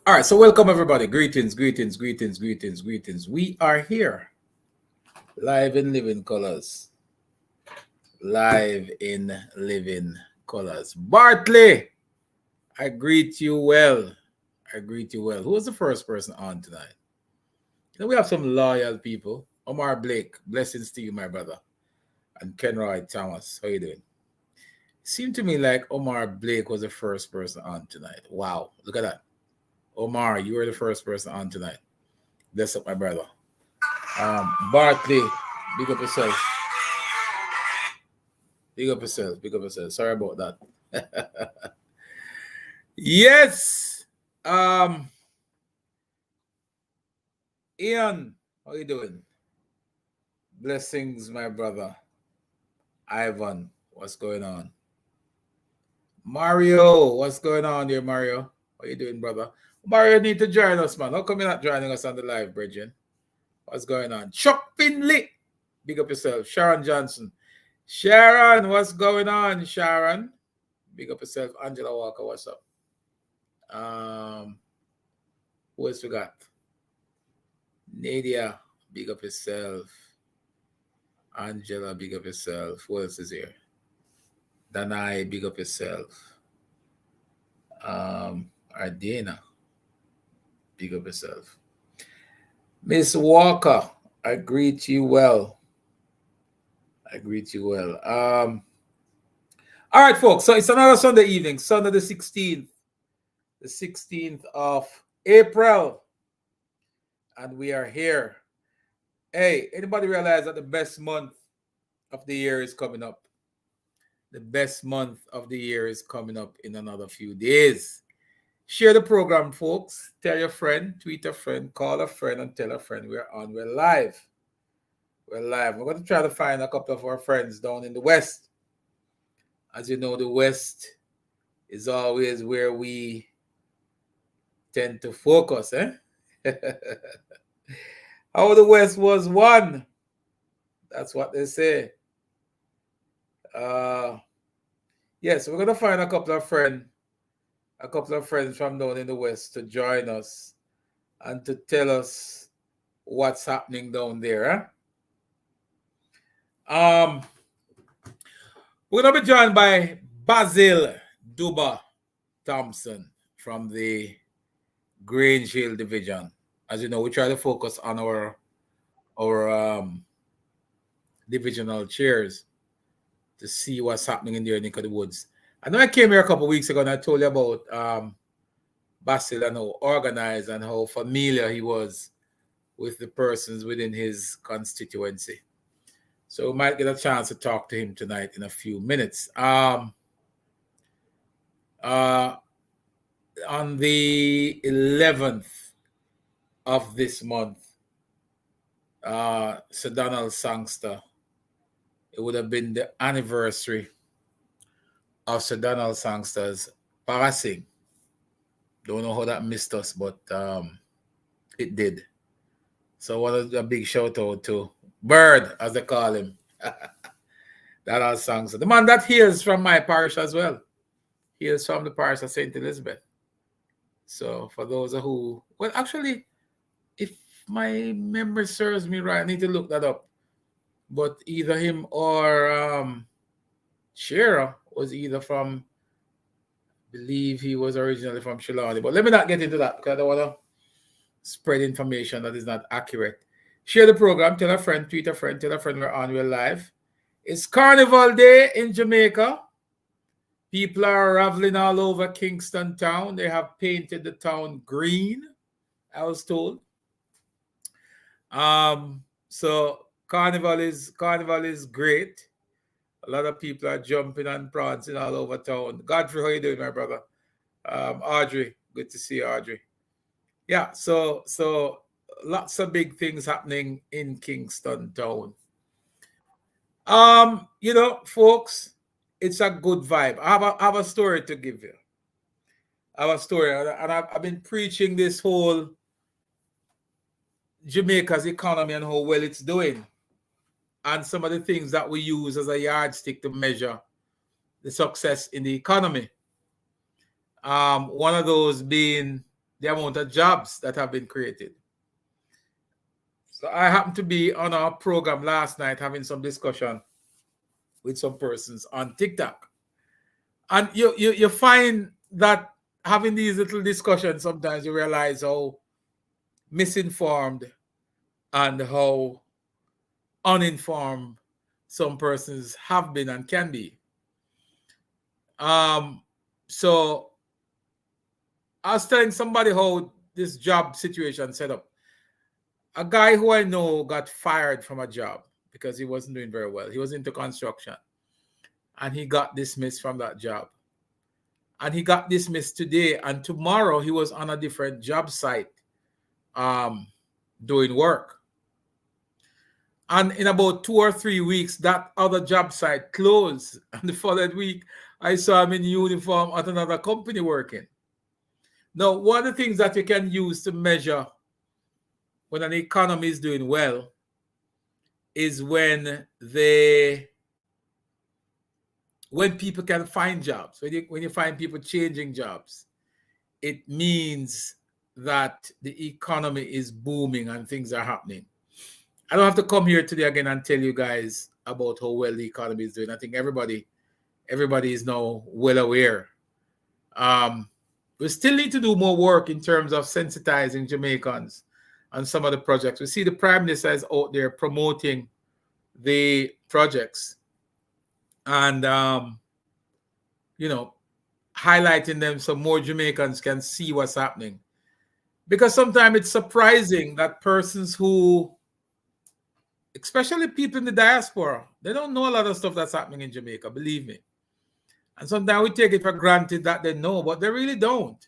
All right, so welcome everybody. Greetings, greetings, greetings, greetings, greetings. We are here live in living colors. Live in living colors. Bartley, I greet you well. I greet you well. Who was the first person on tonight? We have some loyal people. Omar Blake, blessings to you, my brother. And Kenroy Thomas, how you doing? Seemed to me like Omar Blake was the first person on tonight. Wow, look at that. Omar, you were the first person on tonight. Bless up, my brother. Bartley, big up yourself. Big up yourself. Big up yourself. Sorry about that. Yes. Ian, how you doing? Blessings, my brother. Ivan, what's going on? Mario, what's going on there, Mario? How you doing, brother? Mario need to join us, man. How come you're not joining us on the live, Bridget? What's going on? Chuck Finley, big up yourself. Sharon Johnson. Sharon, what's going on, Sharon? Big up yourself. Angela Walker, what's up? Who else we got? Nadia, big up yourself. Angela, big up yourself. Who else is here? Danai, big up yourself. Ardena, big up yourself. Miss Walker, I greet you well. I greet you well. All right, folks. So it's another Sunday evening, Sunday the 16th. The 16th of April. And we are here. Hey, anybody realize that the best month of the year is coming up? The best month of the year is coming up in another few days. Share the program, folks. Tell your friend, tweet a friend, call a friend, and tell a friend we're on. We're live. We're live. We're going to try to find a couple of our friends down in the West. As you know, the West is always where we tend to focus, eh? How the West was won. That's what they say. Yes, we're gonna find a couple of friends from down in the West to join us and to tell us what's happening down there. We're gonna be joined by Basil Duba Thompson from the Grange Hill Division. As you know, we try to focus on our divisional chairs to see what's happening in their neck of the woods. I know I came here a couple of weeks ago and I told you about Basil and how organized and how familiar he was with the persons within his constituency. So we might get a chance to talk to him tonight in a few minutes. On the 11th of this month, Sir Donald Sangster, it would have been the anniversary of Sir Donald Sangster's passing. Don't know how that missed us, but it did. So a big shout out to Bird, as they call him. Donald Sangster. The man that hails from my parish as well. He is from the parish of St. Elizabeth. So for those who, well, actually, if my memory serves me right, I need to look that up. But either him or Shira was either from, I believe he was originally from Shillelagh. But let me not get into that because I don't want to spread information that is not accurate. Share the program, tell a friend, tweet a friend, tell a friend we're live. It's Carnival Day in Jamaica. People are raveling all over Kingston town. They have painted the town green, I was told. So Carnival is great. A lot of people are jumping and prancing all over town. Godfrey, how you doing, my brother? Audrey, good to see you, Audrey. Yeah, so lots of big things happening in Kingston town. Folks, it's a good vibe. I have a story to give you. I have a story, and I've been preaching this whole Jamaica's economy and how well it's doing, and some of the things that we use as a yardstick to measure the success in the economy. One of those being the amount of jobs that have been created. So I happened to be on our program last night having some discussion with some persons on TikTok. And you find that having these little discussions, sometimes you realize how misinformed and how uninformed some persons have been and can be. So I was telling somebody how this job situation set up. A guy who I know got fired from a job because he wasn't doing very well. He was into construction. And he got dismissed from that job. And he got dismissed today. And tomorrow he was on a different job site doing work. And in about 2 or 3 weeks, that other job site closed. And the following week, I saw him in uniform at another company working. Now, one of the things that you can use to measure when an economy is doing well is when people can find jobs. When you find people changing jobs, it means that the economy is booming and things are happening. I don't have to come here today again and tell you guys about how well the economy is doing. I think everybody is now well aware. We still need to do more work in terms of sensitizing Jamaicans on some of the projects. We see the Prime Minister is out there promoting the projects and, highlighting them so more Jamaicans can see what's happening. Because sometimes it's surprising that persons who, especially people in the diaspora, they don't know a lot of stuff that's happening in Jamaica, believe me. And sometimes we take it for granted that they know, but they really don't.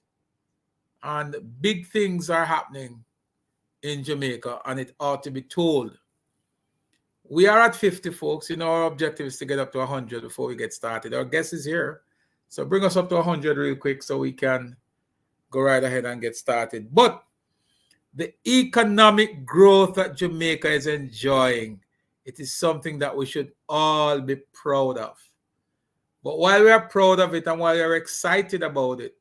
And big things are happening in Jamaica, and it ought to be told. We are at 50, folks. Our objective is to get up to 100 before we get started. Our guest is here. So bring us up to 100 real quick so we can go right ahead and get started. But the economic growth that Jamaica is enjoying, it is something that we should all be proud of. But while we are proud of it and while we are excited about it,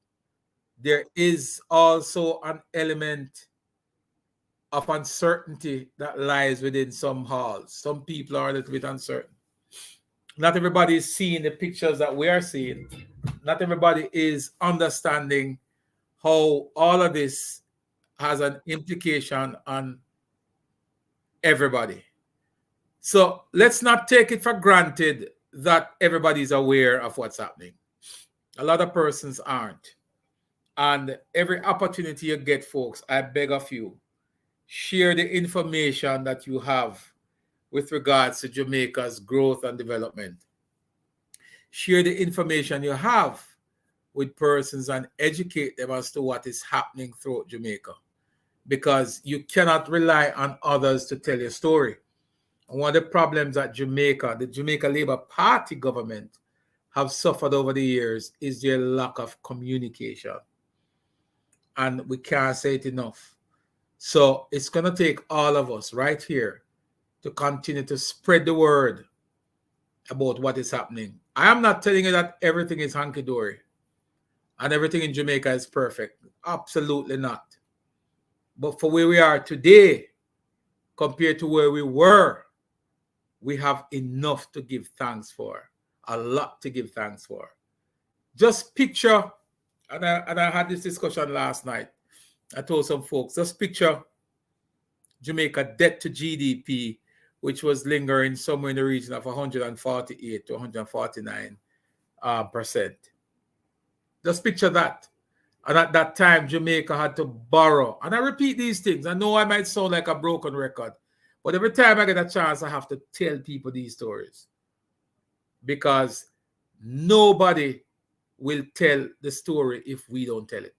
there is also an element of uncertainty that lies within some halls. Some people are a little bit uncertain. Not everybody is seeing the pictures that we are seeing. Not everybody is understanding how all of this has an implication on everybody. So let's not take it for granted that everybody's aware of what's happening. A lot of persons aren't. And every opportunity you get, folks, I beg of you, share the information that you have with regards to Jamaica's growth and development. Share the information you have with persons and educate them as to what is happening throughout Jamaica. Because you cannot rely on others to tell your story. And one of the problems that Jamaica, the Jamaica Labour Party government, have suffered over the years is their lack of communication. And we can't say it enough. So it's going to take all of us right here to continue to spread the word about what is happening. I am not telling you that everything is hunky-dory and everything in Jamaica is perfect. Absolutely not. But for where we are today, compared to where we were, we have enough to give thanks for. A lot to give thanks for. Just picture, and I had this discussion last night. I told some folks, just picture Jamaica debt to GDP, which was lingering somewhere in the region of 148 to 149%. Just picture that. And at that time, Jamaica had to borrow. And I repeat these things. I know I might sound like a broken record, but every time I get a chance, I have to tell people these stories. Because nobody will tell the story if we don't tell it.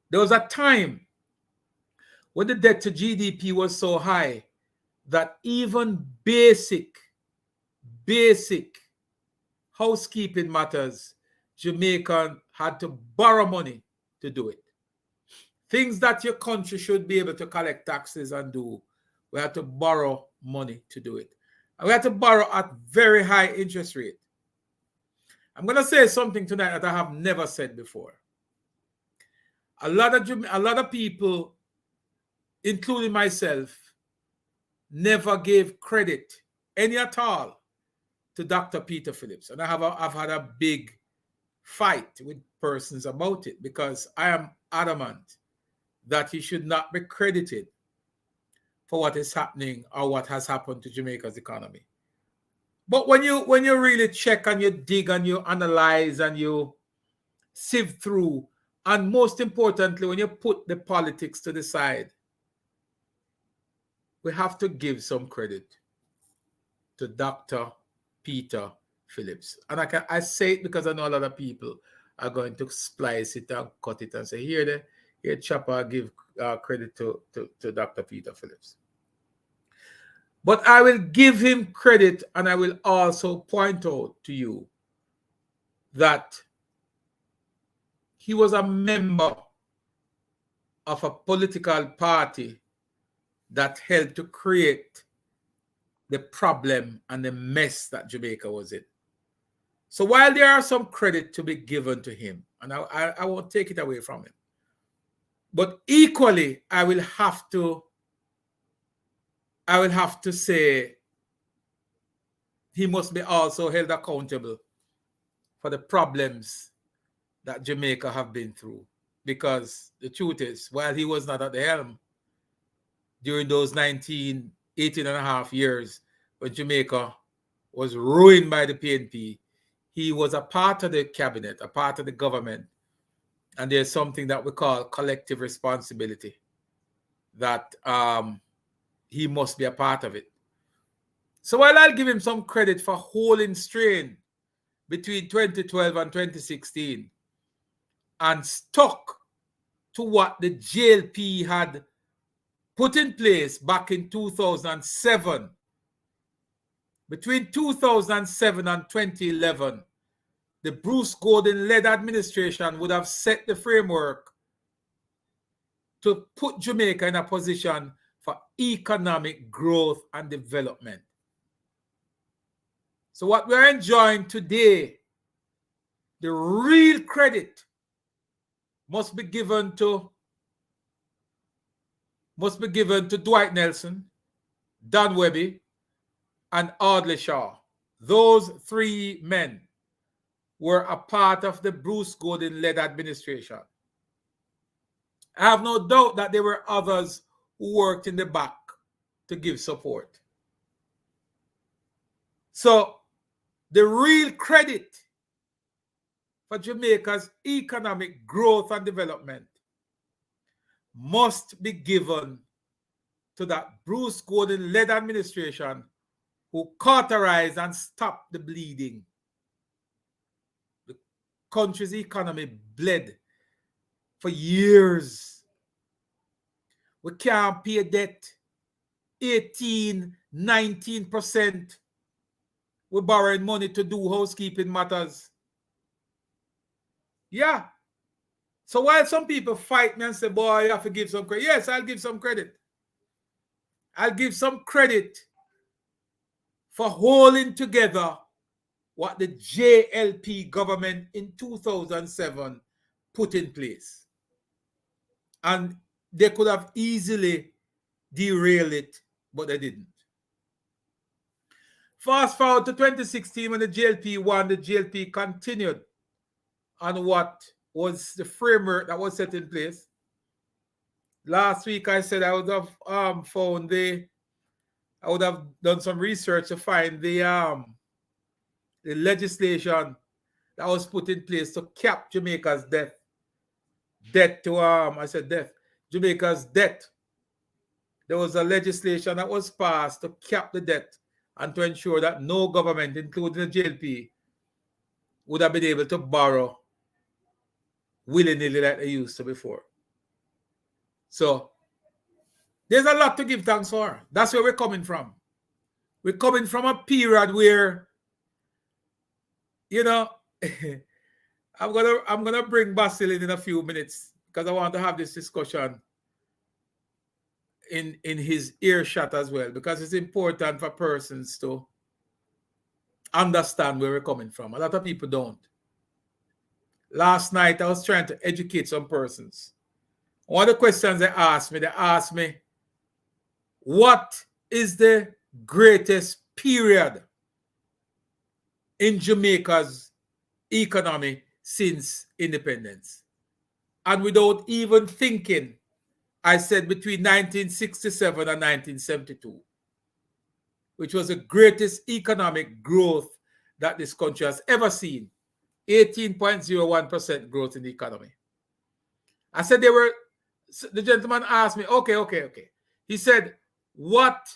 There was a time when the debt to GDP was so high that even basic housekeeping matters, Jamaican had to borrow money to do it. Things that your country should be able to collect taxes and do, we had to borrow money to do it. And we had to borrow at very high interest rate. I'm going to say something tonight that I have never said before. A lot of people, including myself, never gave credit, any at all, to Dr. Peter Phillips. And I've had a big fight with persons about it because I am adamant that he should not be credited for what is happening or what has happened to Jamaica's economy. But when you really check and you dig and you analyze and you sift through, and most importantly, when you put the politics to the side, we have to give some credit to Dr. Peter Phillips. And I say it because I know a lot of people are going to splice it and cut it and say, here Chopper give credit to Dr. Peter Phillips. But I will give him credit, and I will also point out to you that he was a member of a political party that helped to create the problem and the mess that Jamaica was in. So while there are some credit to be given to him, and I won't take it away from him, but equally, I will have to say he must be also held accountable for the problems that Jamaica have been through. Because the truth is, while he was not at the helm during those 18 and a half years when Jamaica was ruined by the PNP, he was a part of the cabinet, a part of the government. And there's something that we call collective responsibility, that he must be a part of it. So while I'll give him some credit for holding strain between 2012 and 2016 and stuck to what the JLP had put in place back in 2007, between 2007 and 2011, the Bruce Gordon-led administration would have set the framework to put Jamaica in a position for economic growth and development. So what we're enjoying today, the real credit must be given to Dwight Nelson, Dan Webby, and Audley Shaw. Those three men were a part of the Bruce Gordon-led administration. I have no doubt that there were others who worked in the back to give support. So the real credit for Jamaica's economic growth and development must be given to that Bruce Gordon-led administration who cauterized and stopped the bleeding. The country's economy bled for years. We can't pay debt 18, 19%. We're borrowing money to do housekeeping matters. Yeah. So while some people fight me and say, boy, you have to give some credit. Yes, I'll give some credit. I'll give some credit for holding together what the JLP government in 2007 put in place. And they could have easily derailed it, but they didn't. Fast forward to 2016 when the JLP won, the JLP continued on what was the framework that was set in place. Last week I said I would have I would have done some research to find the legislation that was put in place to cap Jamaica's debt to Jamaica's debt. There was a legislation that was passed to cap the debt and to ensure that no government, including the JLP, would have been able to borrow willy-nilly like they used to before. So there's a lot to give thanks for. That's where we're coming from. We're coming from a period where, you know, I'm gonna bring Basil in a few minutes because I want to have this discussion in his earshot as well, because it's important for persons to understand where we're coming from. A lot of people don't. Last night I was trying to educate some persons One of the questions they asked me, what is the greatest period in Jamaica's economy since independence? And without even thinking, I said between 1967 and 1972, which was the greatest economic growth that this country has ever seen. 18.01% growth in the economy. I said the gentleman asked me, okay. He said, what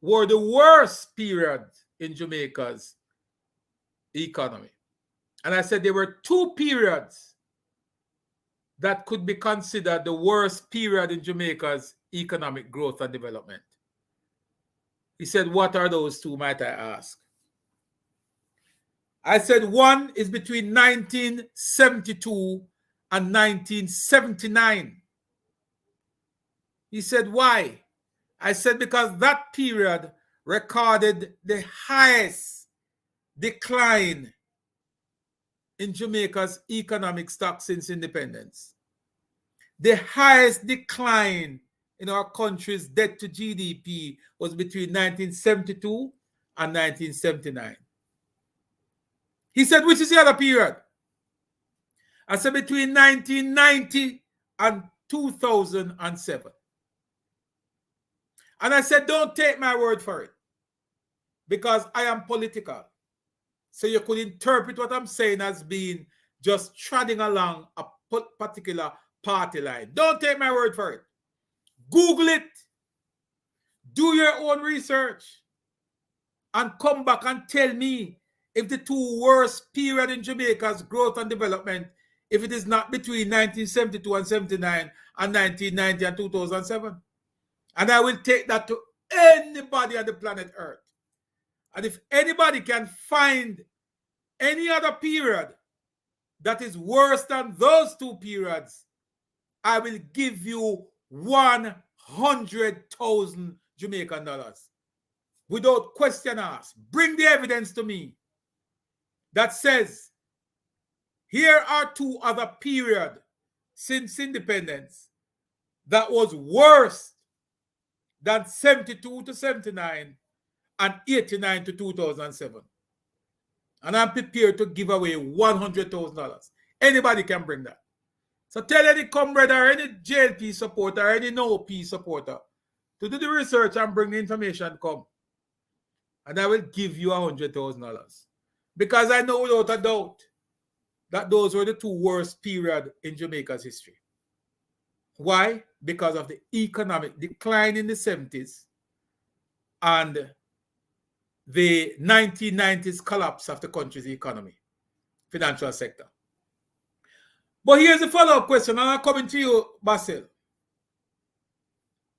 were the worst periods in Jamaica's economy? And I said there were two periods that could be considered the worst period in Jamaica's economic growth and development. He said, what are those two, might I ask? I said one is between 1972 and 1979. He said, why? I said, because that period recorded the highest decline in Jamaica's economic stock since independence. The highest decline in our country's debt to GDP was between 1972 and 1979. He said, which is the other period? I said, between 1990 and 2007. And I said, don't take my word for it, because I am political. So you could interpret what I'm saying as being just treading along a particular party line. Don't take my word for it. Google it. Do your own research. And come back and tell me if the two worst period in Jamaica's growth and development, if it is not between 1972 and 79 and 1990 and 2007. And I will take that to anybody on the planet Earth. And if anybody can find any other period that is worse than those two periods, I will give you 100,000 Jamaican dollars. Without question asked. Bring the evidence to me that says here are two other periods since independence that was worse than 72 to 79 and 89 to 2007. And I'm prepared to give away $100,000. Anybody can bring that. So tell any comrade or any JLP supporter or any no-P supporter to do the research and bring the information come. And I will give you $100,000. Because I know without a doubt that those were the two worst periods in Jamaica's history. Why? Because of the economic decline in the 70s and the 1990s collapse of the country's economy, financial sector. But here's the follow-up question, and I'm coming to you, Basil.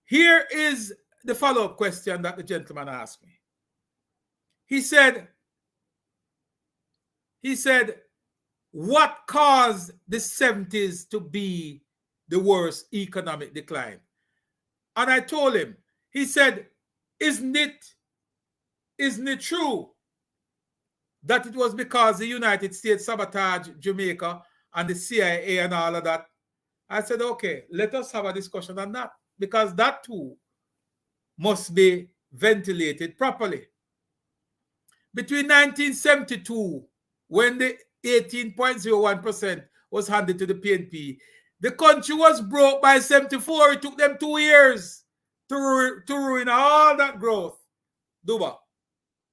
Here is the follow-up question that the gentleman asked me. He said, what caused the 70s to be the worst economic decline? And I told him, he said, isn't it true that it was because the United States sabotaged Jamaica and the CIA and all of that? I said, okay, let us have a discussion on that, because that too must be ventilated properly. Between 1972, when the 18.01% was handed to the PNP, the country was broke by 74. It took them 2 years to ruin all that growth. Duba.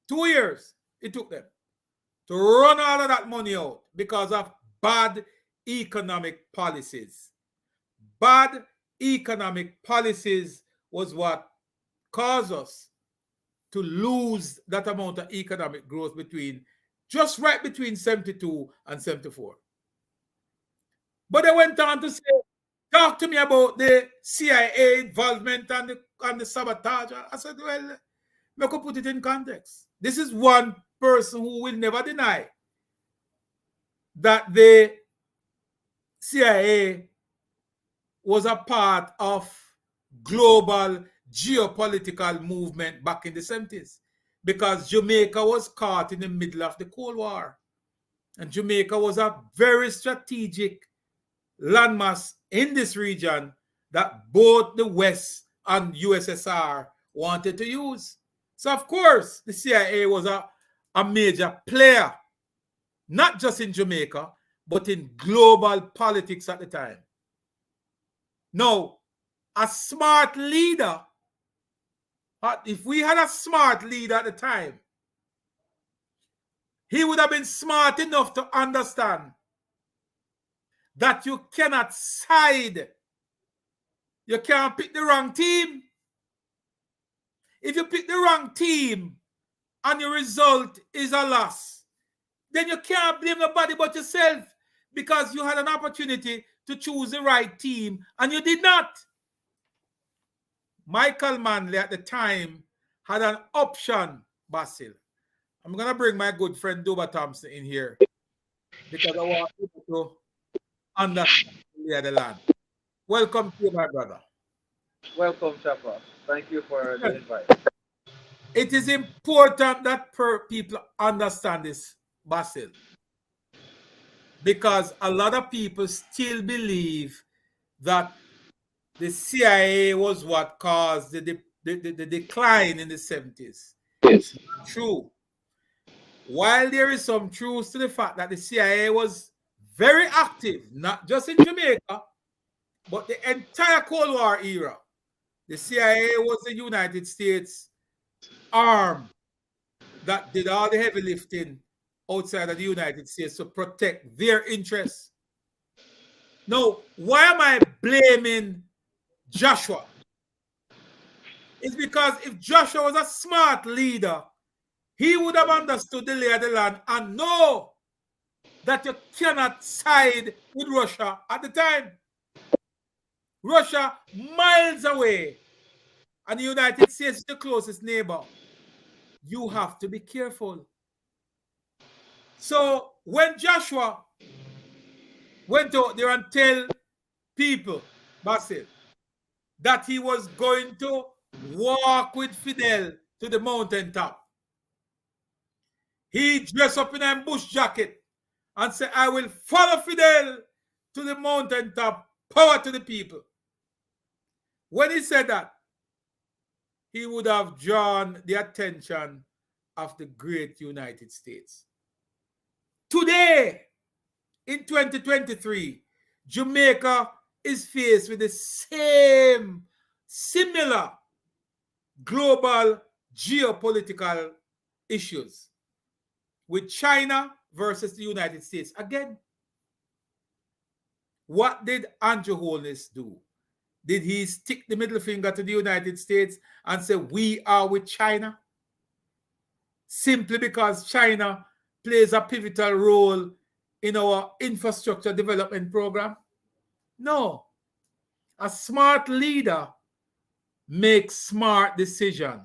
2 years it took them to run all of that money out because of bad economic policies. Bad economic policies was what caused us to lose that amount of economic growth just right between 72 and 74. But they went on to say, talk to me about the CIA involvement and the sabotage. I said, well, I could put it in context. This is one person who will never deny that the CIA was a part of global geopolitical movement back in the 70s, because Jamaica was caught in the middle of the Cold War. And Jamaica was a very strategic landmass in this region that both the West and USSR wanted to use. So, of course, the CIA was a major player, not just in Jamaica, but in global politics at the time. Now, a smart leader, if we had a smart leader at the time, he would have been smart enough to understand that you cannot side. You can't pick the wrong team. If you pick the wrong team and your result is a loss, then you can't blame nobody but yourself, because you had an opportunity to choose the right team and you did not. Michael Manley at the time had an option, Basil. I'm going to bring my good friend Duba Thompson in here because I want people to understand the land. Welcome to you, my brother. Welcome, Chapa. Thank you for the invite. It is important that people understand this, Basil, because a lot of people still believe that the CIA was what caused the decline in the 70s. It's not true. While there is some truth to the fact that the CIA was very active, not just in Jamaica, but the entire Cold War era, the CIA was the United States arm that did all the heavy lifting outside of the United States to protect their interests. Now, why am I blaming Joshua? It's because if Joshua was a smart leader, he would have understood the lay of the land and know that you cannot side with Russia at the time. Russia, miles away, and the United States is the closest neighbor. You have to be careful. So when Joshua went out there and tell people, Basil, that he was going to walk with Fidel to the mountaintop, he dressed up in an bush jacket and said, I will follow Fidel to the mountaintop, power to the people. When he said that, he would have drawn the attention of the great United States. Today, in 2023, Jamaica is faced with the same similar global geopolitical issues with China versus the United States. Again, what did Andrew Holness do? Did he stick the middle finger to the United States and say, we are with China? Simply because China plays a pivotal role in our infrastructure development program? No. A smart leader makes smart decisions.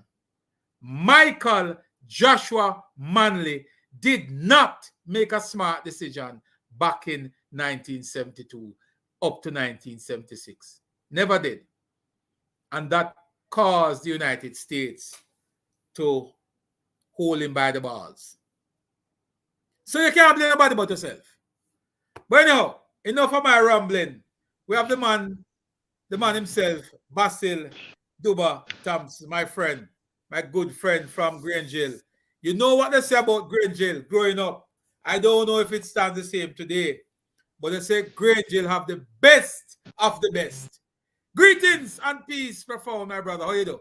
Michael Joshua Manley did not make a smart decision back in 1972 up to 1976. Never did. And that caused the United States to hold him by the balls. So you can't blame nobody but yourself. But anyhow, enough of my rambling. We have the man himself, Basil Duba Thompson, my friend, my good friend from Grangeville. You know what they say about Grangeville growing up. I don't know if it stands the same today, but they say Grangeville have the best of the best. Greetings and peace, profound, my brother. How you do?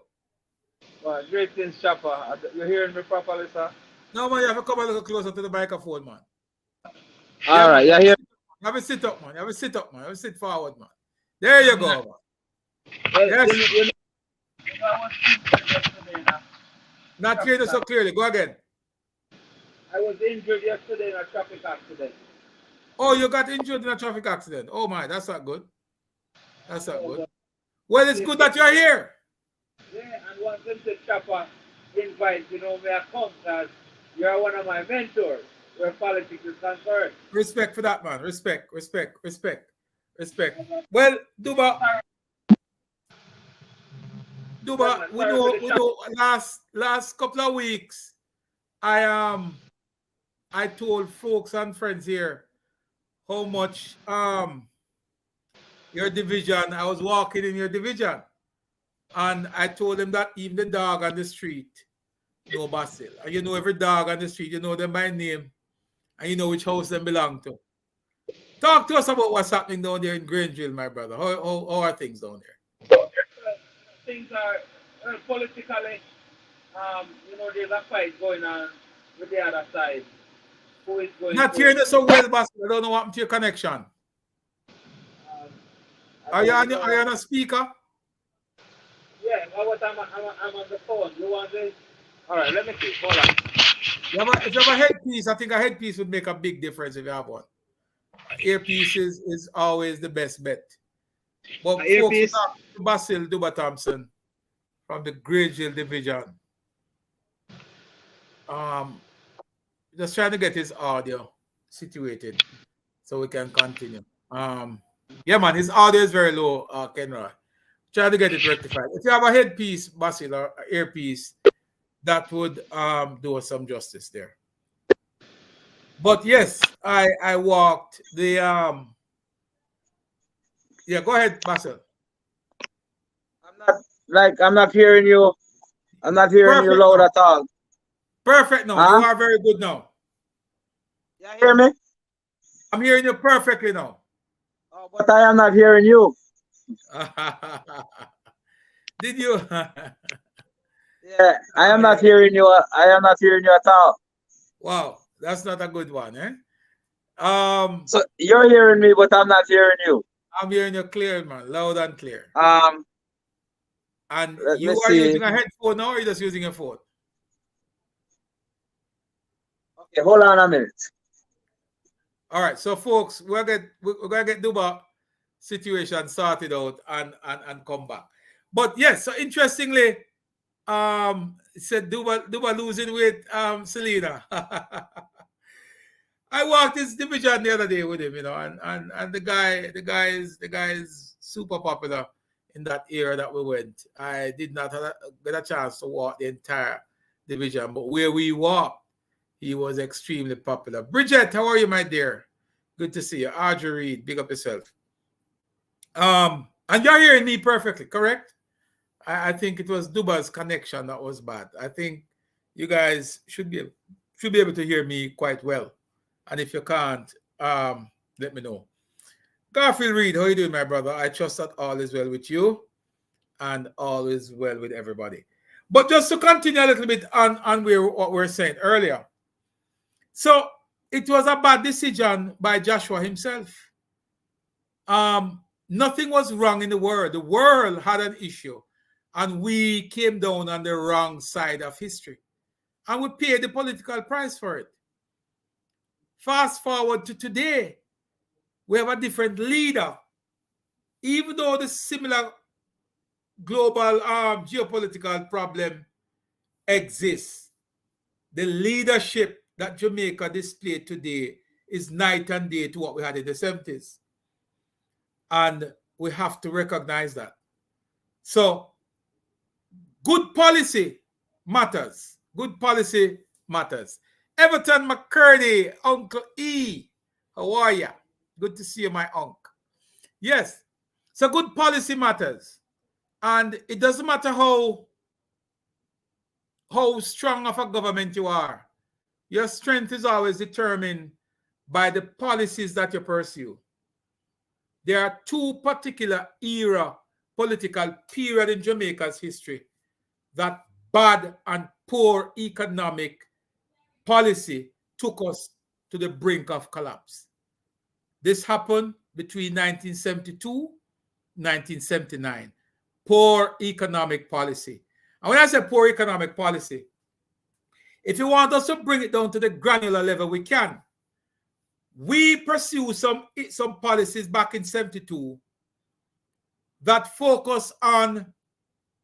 Well, greetings, Chapa. You hearing me properly, sir? No, man, you have to come a little closer to the microphone, man. All right, you hear? You have to sit up, man. You have to sit up, man. You have to sit forward, man. There you go, man. Well, Yes. I was injured yesterday. Not hearing you so clearly. Go again. I was injured yesterday in a traffic accident. Oh, you got injured in a traffic accident. Oh, my. That's not good. That's not good. Well, it's good that you're here. Yeah, and once them to Chapa invite, me I come because you're one of my mentors where politics is concerned. Respect for that, man. Respect. Well, Duba, we know last couple of weeks, I told folks and friends here how much your division. I was walking in your division, and I told him that even the dog on the street know Basil. And you know every dog on the street, you know them by name, and you know which house they belong to. Talk to us about what's happening down there in Grangeville, my brother. How are things down there? Things are politically, there's a fight going on with the other side. Who is going Not to? hearing you so well, Basil. I don't know what happened to your connection. Um, I Are you don't on, are know. you on a speaker? Yeah, I'm on the phone. You want this? All right, let me see. Hold on. If you have a headpiece, I think a headpiece would make a big difference if you have one. Earpiece is always the best bet. My But folks, we earpiece. talk to Basil Duba Thompson from the Grangeville division. Just trying to get his audio situated so we can continue. Yeah, man, his audio is very low, Kenra. Trying to get it rectified. If you have a headpiece, Basil, or earpiece, that would do us some justice there. But yes, I walked the yeah, go ahead, Basil. I'm not hearing you. I'm not hearing you Perfect loud now. at all. Perfect now. You Huh? are very good now. You hear me? I'm hearing you perfectly now. Oh, but I am not hearing you. Did you? Yeah, I am All not right. hearing you. I am not hearing you at all. Wow, that's not a good one, eh? So you're hearing me, but I'm not hearing you. I'm hearing you clear, man, loud and clear. And Let me you are see. using a headphone now, or are you just using a phone? Okay, hold on a minute. All right, so folks, we're gonna get Duba situation sorted out and come back. But yes, so interestingly, said Duba losing weight, Selena. I walked this division the other day with him, and the guy is super popular in that area that we went. I did not get a chance to walk the entire division, but where we walked, he was extremely popular. Bridget, how are you, my dear? Good to see you. Audrey Reed, big up yourself. And you're hearing me perfectly, correct? I think it was Duba's connection that was bad. I think you guys should be able to hear me quite well. And if you can't, let me know. Garfield Reed, how you doing, my brother? I trust that all is well with you and all is well with everybody. But just to continue a little bit on what we were saying earlier. So it was a bad decision by Joshua himself. Nothing was wrong in the world. The world had an issue, and we came down on the wrong side of history. And we paid the political price for it. Fast forward to today, we have a different leader. Even though the similar global geopolitical problem exists, the leadership that Jamaica displayed today is night and day to what we had in the 70s. And we have to recognize that. So, good policy matters. Good policy matters. Everton McCurdy, Uncle E, how are you? Good to see you, my uncle. Yes, so good policy matters. And it doesn't matter how strong of a government you are. Your strength is always determined by the policies that you pursue. There are two particular political period in Jamaica's history that bad and poor economic policy took us to the brink of collapse. This happened between 1972 and 1979. Poor economic policy. And when I say poor economic policy, if you want us to bring it down to the granular level, we can. We pursue some policies back in 72 that focus on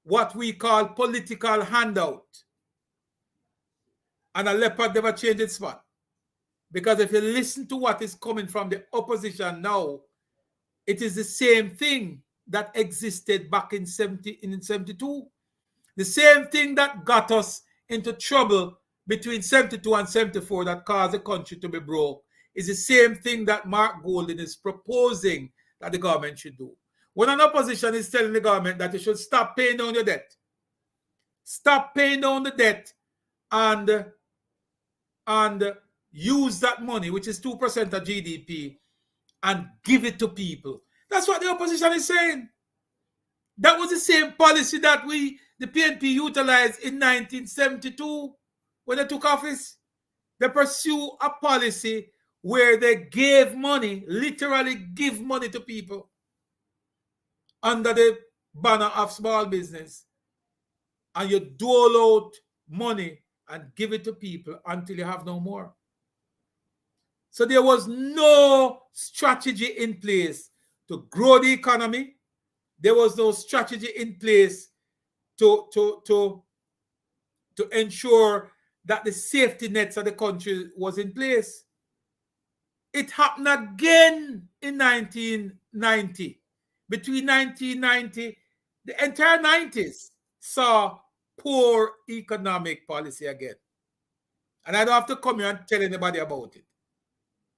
what we call political handout. And a leopard never changed its spot. Because if you listen to what is coming from the opposition now, it is the same thing that existed back in 72. The same thing that got us into trouble between 72 and 74 that caused the country to be broke is the same thing that Mark Golden is proposing that the government should do. When an opposition is telling the government that you should stop paying down your debt, stop paying down the debt and use that money, which is 2% of GDP, and give it to people. That's what the opposition is saying. That was the same policy that the PNP utilized in 1972 when they took office. They pursue a policy where they gave money, literally give money to people under the banner of small business. And you dole out money and give it to people until you have no more. So there was no strategy in place to grow the economy. There was no strategy in place to ensure that the safety nets of the country was in place. It happened again in 1990. Between 1990, the entire 90s saw poor economic policy again. And I don't have to come here and tell anybody about it.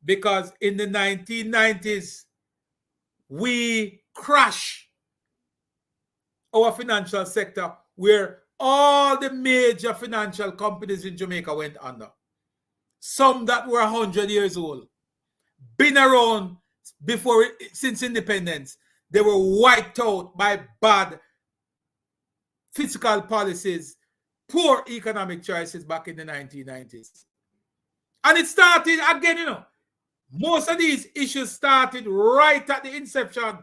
Because in the 1990s, we crashed our financial sector where all the major financial companies in Jamaica went under. Some that were 100 years old, been around since independence. They were wiped out by bad fiscal policies, poor economic choices back in the 1990s. And it started again, Most of these issues started right at the inception,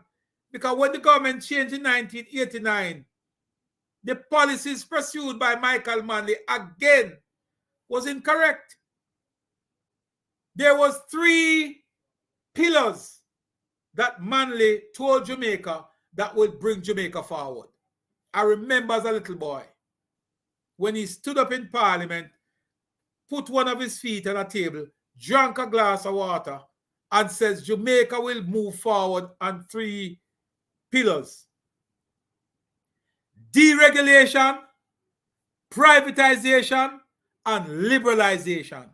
because when the government changed in 1989, the policies pursued by Michael Manley again was incorrect. There was 3 pillars that Manley told Jamaica that would bring Jamaica forward. I remember as a little boy, when he stood up in Parliament, put one of his feet on a table, drank a glass of water, and says Jamaica will move forward on 3 pillars: deregulation, privatization, and liberalization.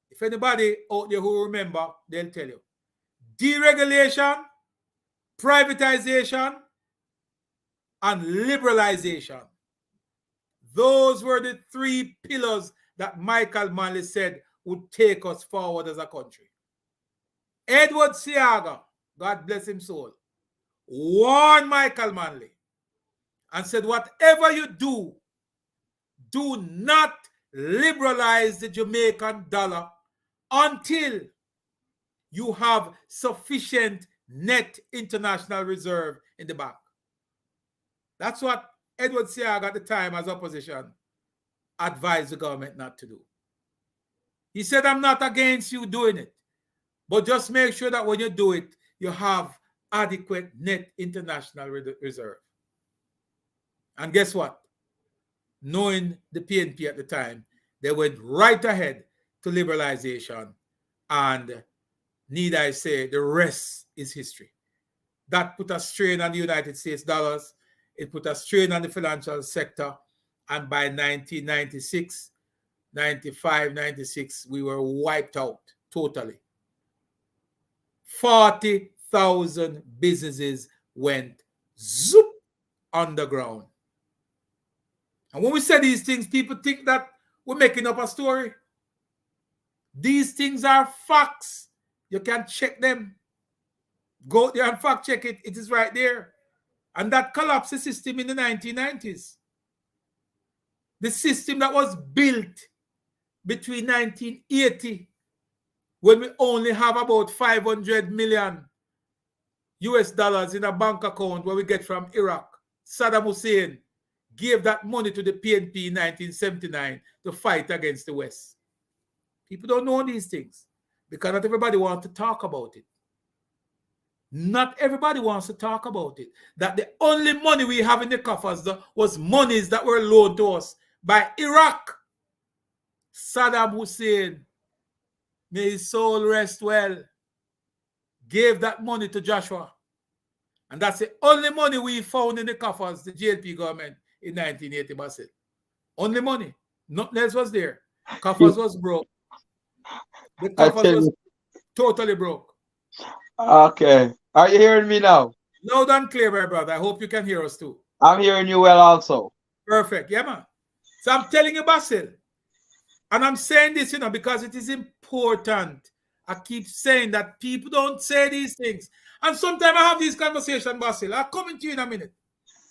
If anybody out there who remember, they'll tell you. Deregulation, privatization, and liberalization. Those were the 3 pillars that Michael Manley said would take us forward as a country. Edward Seaga, God bless his soul, warned Michael Manley and said, whatever you do, do not liberalize the Jamaican dollar until you have sufficient net international reserve in the bank. That's what Edward Seaga at the time as opposition advised the government not to do. He said, I'm not against you doing it, but just make sure that when you do it, you have adequate net international reserve. And guess what? Knowing the PNP at the time, they went right ahead to liberalization, and need I say, the rest is history. That put a strain on the United States dollars. It put a strain on the financial sector. And by 1996, 95, 96, we were wiped out totally. 40,000 businesses went zoop underground. And when we say these things, people think that we're making up a story. These things are facts. You can check them. Go there and fact check it. It is right there. And that collapsed the system in the 1990s. The system that was built between 1980, when we only have about 500 million US dollars in a bank account where we get from Iraq. Saddam Hussein gave that money to the PNP in 1979 to fight against the West. People don't know these things because not everybody wants to talk about it. Not everybody wants to talk about it. That the only money we have in the coffers was monies that were loaned to us by Iraq. Saddam Hussein, may his soul rest well, gave that money to Joshua. And that's the only money we found in the coffers, the JLP government in 1980, Bassett. Only money. Nothing else was there. Coffers was broke. The coffers was totally broke. Okay. Are you hearing me now? Loud and clear, my brother. I hope you can hear us too. I'm hearing you well also. Perfect. Yeah, man. So I'm telling you, Basil, and I'm saying this, because it is important. I keep saying that people don't say these things. And sometimes I have these conversations, Basil. I'll come into you in a minute.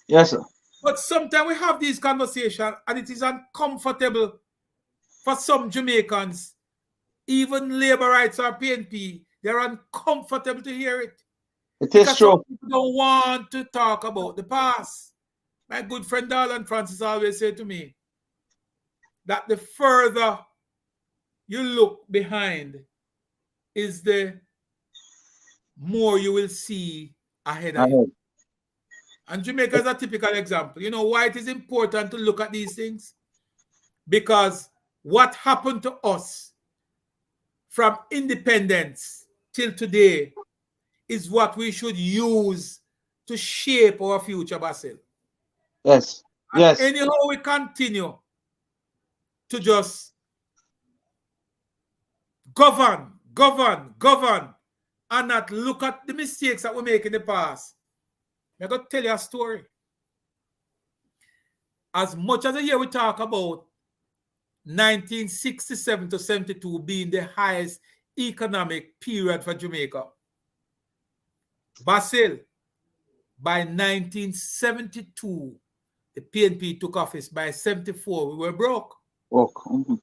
Yes, sir. But sometimes we have these conversations and it is uncomfortable for some Jamaicans, even labor rights or PNP. They're uncomfortable to hear it. It is Because some true. people don't want to talk about the past. My good friend Darlan Francis always said to me that the further you look behind is the more you will see ahead of you. And Jamaica is a typical example. You know why it is important to look at these things? Because what happened to us from independence till today is what we should use to shape our future, Basil. Yes. And Yes. anyhow we continue to just govern, and not look at the mistakes that we make in the past. I'm going to tell you a story. As much as a year we talk about 1967 to 72 being the highest economic period for Jamaica, Basil, by 1972, the PNP took office. By 74, we were broke. Mm-hmm.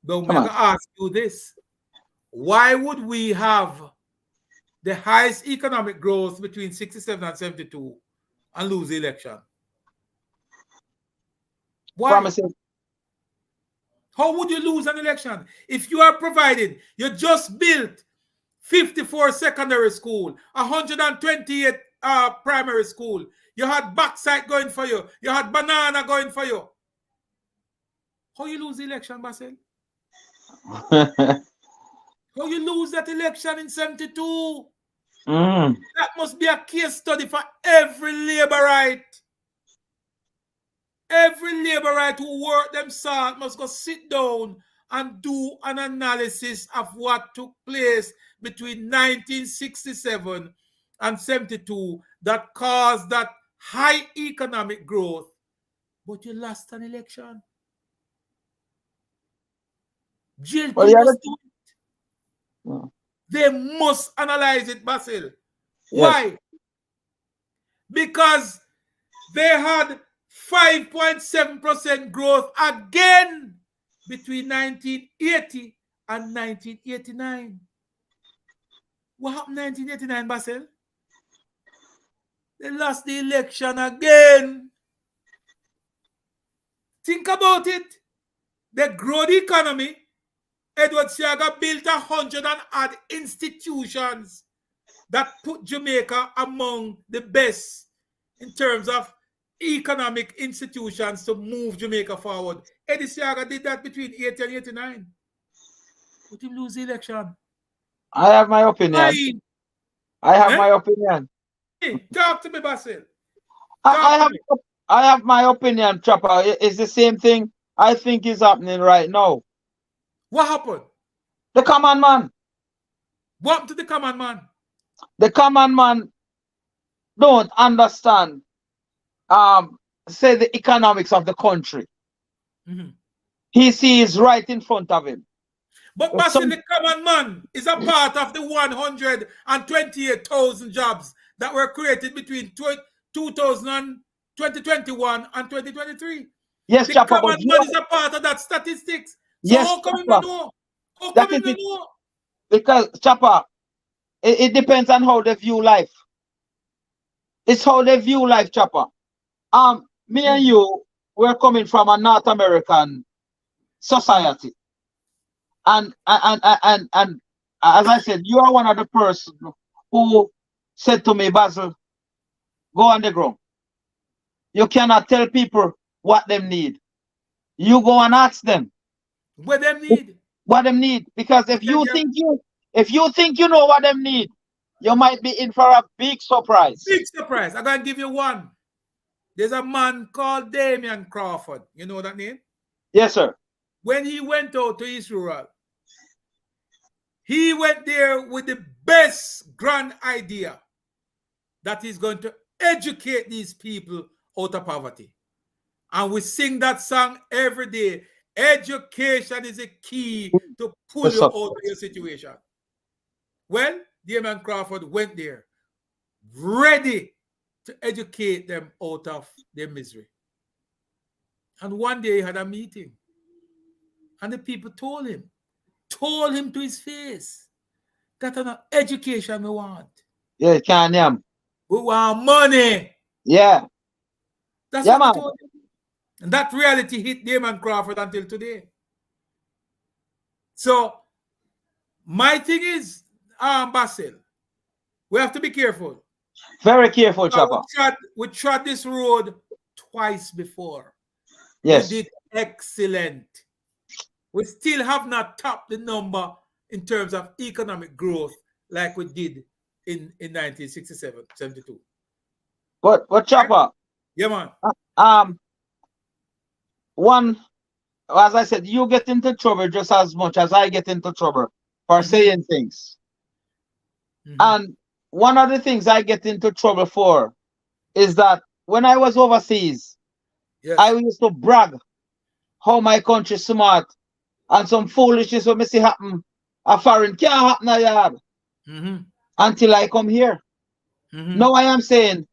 But I'm going to ask you this. Why would we have the highest economic growth between 67 and 72 and lose the election? Why? Promising. How would you lose an election? If you are providing, you just built 54 secondary school, 128 primary school. You had backside going for you. You had banana going for you. How you lose the election, Basil? How you lose that election in 72? That must be a case study for every laborite. Every laborite who work them salt must go sit down and do an analysis of what took place between 1967 and 72 that caused that high economic growth, but you lost an election. GLP must do it. They must analyze it, Basil. Why? Yes. Because they had 5.7% growth again between 1980 and 1989. What happened in 1989, Basil? They lost the election again. Think about it. They grow the economy. Edward Siaga built 100 and odd institutions that put Jamaica among the best in terms of economic institutions to move Jamaica forward. Eddie Siaga did that between 80 and 89. But he lose the election. I have my opinion. I have my opinion. Talk to me, Basil. I have my opinion, Chopper. It's the same thing I think is happening right now. What happened? The common man. What happened to the common man? The common man don't understand say the economics of the country. Mm-hmm. He sees right in front of him. But Basil, the common man is a part of the 128,000 jobs that were created between 2021 and 2023. Yes, the Chopper, common man is a part of that statistics. So yes, how come you know? How come you know? Because, Chopper, it depends on how they view life. It's how they view life, Chopper. Me and you, we're coming from a North American society. And as I said, you are one of the person who said to me, Basil, go on the ground. You cannot tell people what them need. You go and ask them what them need. What them need. Because if you think you know what them need, you might be in for a big surprise. Big surprise. I'm gonna give you one. There's a man called Damian Crawford. You know that name? Yes, sir. When he went out to Israel, he went there with the best grand idea. that he's going to educate these people out of poverty. And we sing that song every day. Education is a key to pull you out of your situation. Well, Damon Crawford went there, ready to educate them out of their misery. And one day he had a meeting. And the people told him to his face, that an education we want. Yeah, can yeah. We want money. Yeah. That's Yeah, what man. they told him. And that reality hit Damon Crawford until today. So my thing is, Basil, we have to be careful. Very careful, Chopper. We trod this road twice before. Yes. We did excellent. We still have not topped the number in terms of economic growth like we did in 1967, 72. But Chopper. Yeah, man. One, as I said, you get into trouble just as much as I get into trouble for saying things. And one of the things I get into trouble for is that when I was overseas, I used to brag how my country smart and some foolishness when me see happen a foreign can't happen a yard until I come here. Now I am saying,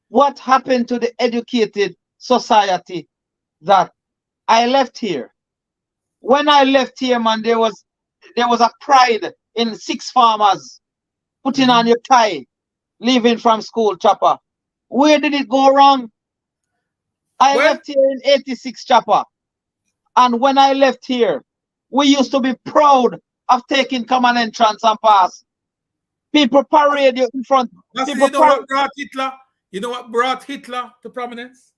what happened to the educated society that I left here? When I left here, man, there was a pride in 6 farmers putting on your tie, leaving from school, Chopper. Where did it go wrong? I left here in 86, Chopper. And when I left here, we used to be proud of taking common entrance and pass. People parade you in front. You know what brought Hitler? You know what brought Hitler to prominence?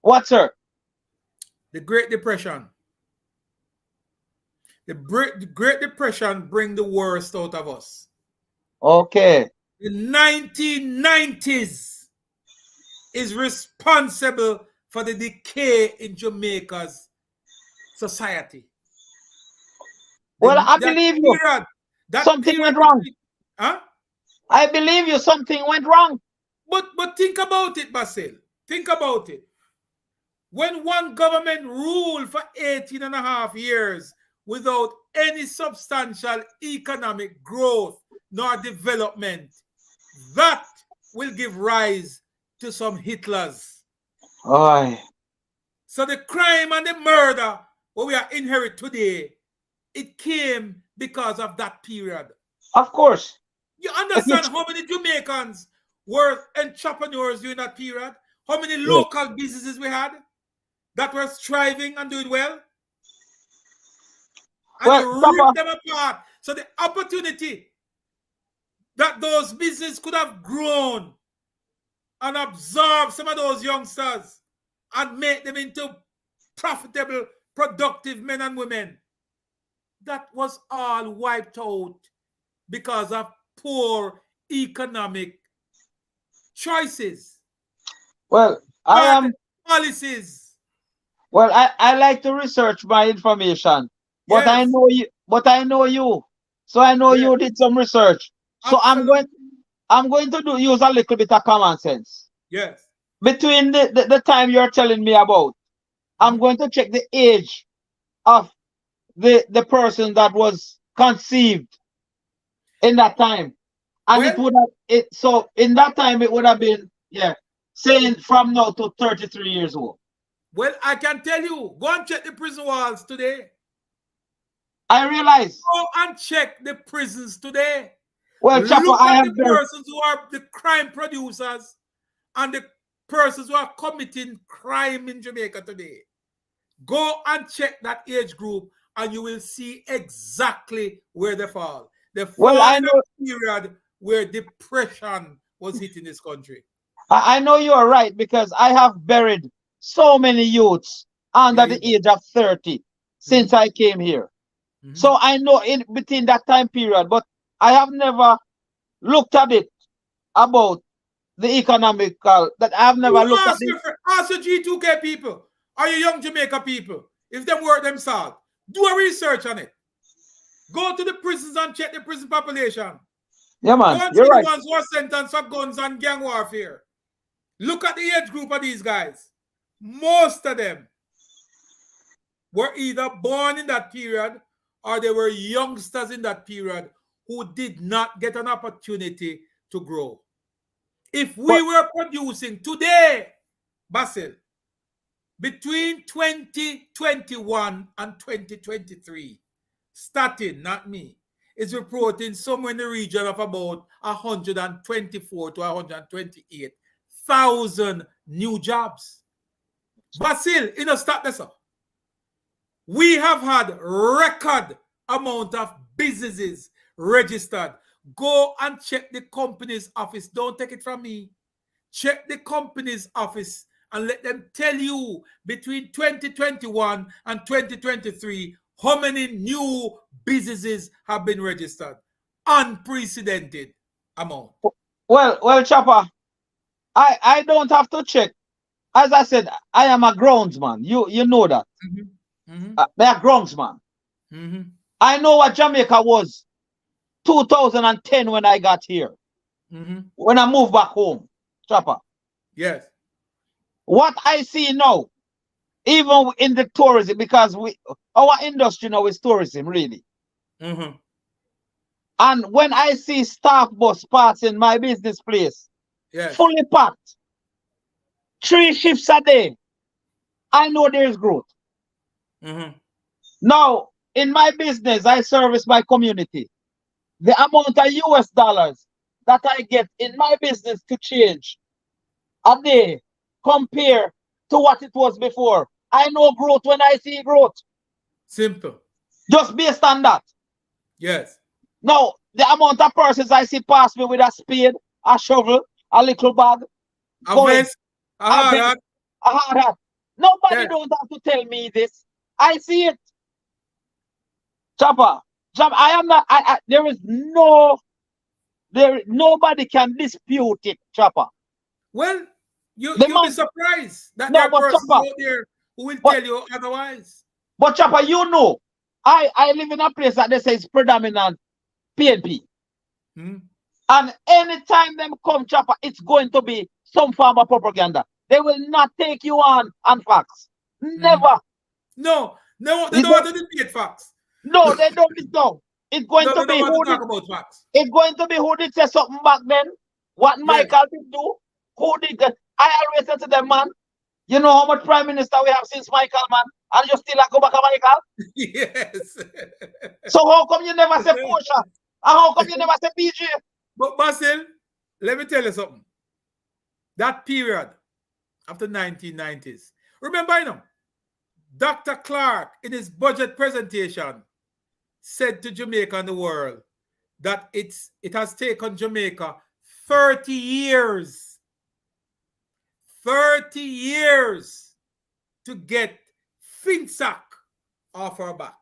What, sir? The Great Depression. The Great Depression bring the worst out of us. Okay. The 1990s is responsible for the decay in Jamaica's society. Well, I believe you. Something went wrong. Huh? I believe you. Something went wrong. But think about it, Basil. Think about it. When one government ruled for 18 and a half years without any substantial economic growth nor development, that will give rise to some Hitlers. Aye. So the crime and the murder what we are inherit today, it came because of that period. Of course. You understand how many Jamaicans were entrepreneurs during that period? How many local businesses we had that were thriving and doing well? And they ripped them apart. So the opportunity that those businesses could have grown and absorb some of those youngsters and make them into profitable, productive men and women, that was all wiped out because of poor economic choices. Well, policies. Well, I like to research my information, but I know you. So I know you did some research. So absolutely. I'm going to use a little bit of common sense. Yes. Between the time you're telling me about, I'm going to check the age of the person that was conceived in that time. And it would have so in that time it would have been, saying from now to 33 years old. Well, I can tell you, go and check the prison walls today. I realize. Go and check the prisons today. Well, Chopper, look at the persons who are the crime producers and the persons who are committing crime in Jamaica today. Go and check that age group and you will see exactly where they fall. They fall in a period where depression was hitting this country. I know you are right because I have buried so many youths under the age of 30 since I came here. So I know in between that time period, but I have never looked at it about the economical, that I have never looked at it. Ask the G2K people, or your young Jamaica people, if them work them hard, do a research on it. Go to the prisons and check the prison population. Yeah, Go man. and see You're the right. ones who are sentenced for guns and gang warfare. Look at the age group of these guys. Most of them were either born in that period or they were youngsters in that period who did not get an opportunity to grow. If we But were producing today, Basil, between 2021 and 2023, Statin, not me, is reporting somewhere in the region of about 124 to 128,000 new jobs. Basil, you know, stop this up. We have had record amount of businesses registered. Go and check the company's office. Don't take it from me. Check the company's office and let them tell you between 2021 and 2023 how many new businesses have been registered. Unprecedented amount. well, Chopper, I don't have to check. As I said, I am a groundsman. You know that. They are groundsman. I know what Jamaica was 2010 when I got here. When I moved back home, Chopper. Yes. What I see now, even in the tourism, because our industry now is tourism, really. And when I see staff bus passing my business place, Yes. fully packed, 3 shifts a day, I know there's growth. Now, in my business, I service my community. The amount of US dollars that I get in my business to change a day compare to what it was before. I know growth when I see growth. Simple. Just based on that. Yes. Now, the amount of persons I see pass me with a spade, a shovel, a little bag, A going, vest, a hard hat. a hard hat. Nobody Yes. don't have to tell me this. I see it. Chopper, I am not. There is nobody can dispute it, Chopper. Well, you'll The be man, surprised that no, there are but persons Chopper, out there who will but tell you otherwise. Chopper, you know, I live in a place that they say is predominant PNP. And anytime them come, Chopper, it's going to be some form of propaganda. They will not take you on facts. Never. No, they You don't want don't- to debate facts. No, they don't. No. It's going No, to they be don't want who to did. talk about facts. It's going to be who did say something back then. What Yes. Michael did do. Who did that? I always say to them, man, you know how much prime minister we have since Michael, man, and you still go back to Michael? Yes. So how come you never say Portia? And how come you never say PJ? But Basil, let me tell you something. That period after 1990s. Remember, you know, Dr. Clark in his budget presentation said to Jamaica and the world that it has taken Jamaica 30 years. 30 years to get FinSac off our back.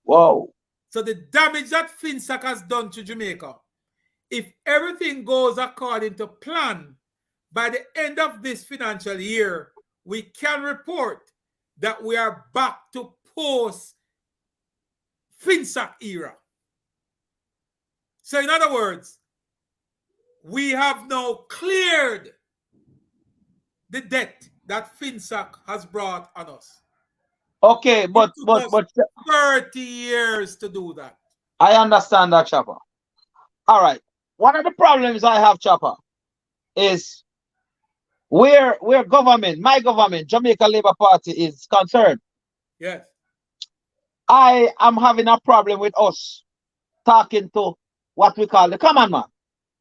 Wow. So the damage that FinSac has done to Jamaica, if everything goes according to plan, by the end of this financial year, we can report that we are back to post FinSac era. So in other words, we have now cleared the debt that FinSac has brought on us. Okay, but 30 years to do that. I understand that, Chopper. All right. One of the problems I have, Chopper, is where government, my government, Jamaica Labour Party, is concerned. Yes. I am having a problem with us talking to what we call the common man.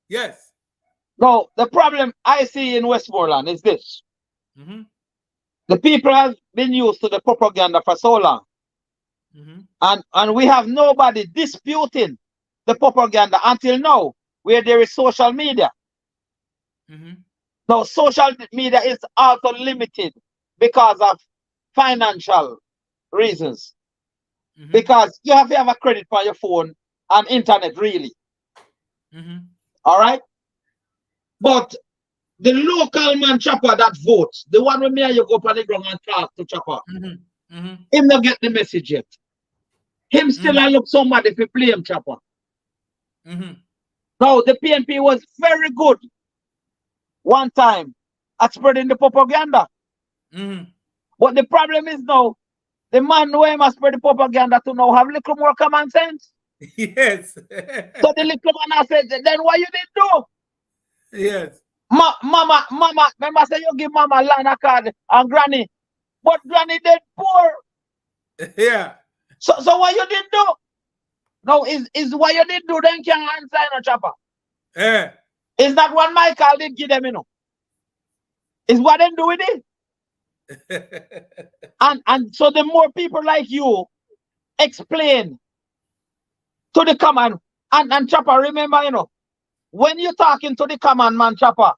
Yes. Now, the problem I see in Westmoreland is this. The people have been used to the propaganda for so long. And we have nobody disputing the propaganda until now, where there is social media. Now, social media is also limited because of financial reasons. Because you have to have a credit for your phone and internet, really. All right? But the local man, Chopper, that votes, the one with me and you go up on the ground and talk to Chopper, him not get the message yet. Him still look somebody if you play him, Chopper. No, the PNP was very good one time at spreading the propaganda. Mhm. But the problem is now, the man who must spread the propaganda to now have little more common sense. Yes. So the little man I said, then what you did do? Yes. Mama, remember say you give mama land a card and granny, but granny dead poor. Yeah. So what you did do? No, is what you did do then can answer no chopper. Eh. Is that what Michael did give them, you know? Is what them do with it? And so the more people like you explain to the command and chopper, remember, you know, when you're talking to the command man chopper,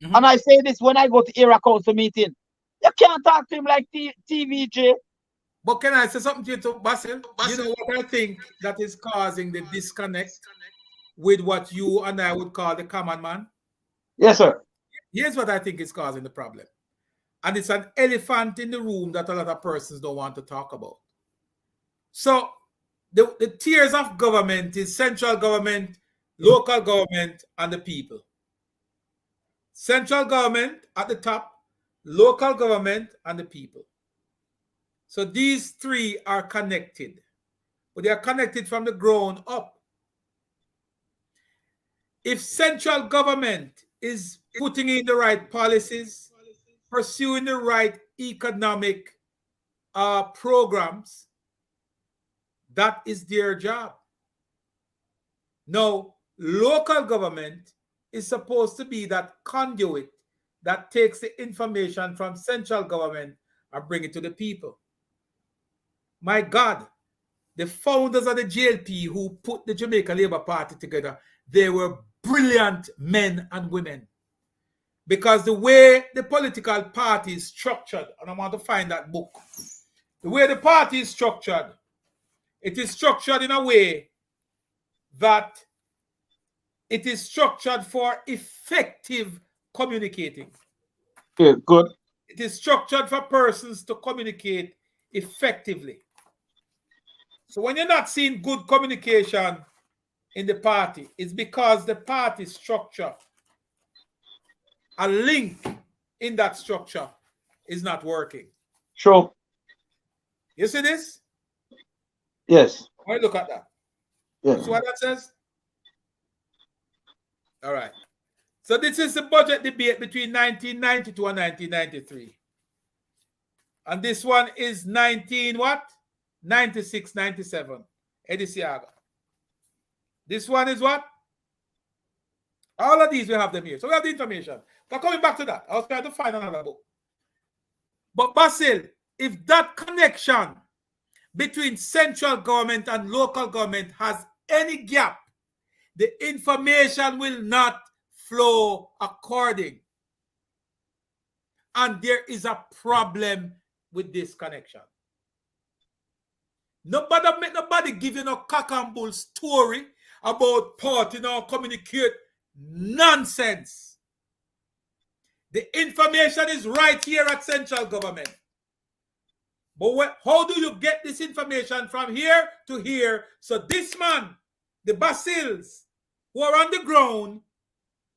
Mhm. and I say this when I go to area council meeting, you can't talk to him like TVJ. But can I say something to you, to Basil? You know what I think that is causing the disconnect with what you and I would call the common man? Yes, sir. Here's what I think is causing the problem. And it's an elephant in the room that a lot of persons don't want to talk about. So the tiers of government is central government, local government, and the people. Central government at the top, local government, and the people. So these three are connected, but they are connected from the ground up. If central government is putting in the right policies, pursuing the right economic programs, that is their job. Now, local government is supposed to be that conduit that takes the information from central government and bring it to the people. My God, the founders of the JLP who put the Jamaica Labour Party together, they were brilliant men and women. Because the way the political party is structured, and I want to find that book, the way the party is structured, it is structured in a way that it is structured for effective communicating. Okay, good. It is structured for persons to communicate effectively. So when you're not seeing good communication in the party, it's because the party structure, a link in that structure is not working. Sure. You see this? Yes. Why look at that? Yes. See what that says? All right. So this is the budget debate between 1992 and 1993. And this one is 19 what? 96, 97. Eddie Siaga. This one is what? All of these, we have them here. So we have the information. But coming back to that, I was trying to find another book. But Basil, if that connection between central government and local government has any gap, the information will not flow according. And there is a problem with this connection. Nobody give you no cock and bull story about party now communicate nonsense. The information is right here at central government. But how do you get this information from here to here? So this man, the Basils who are on the ground,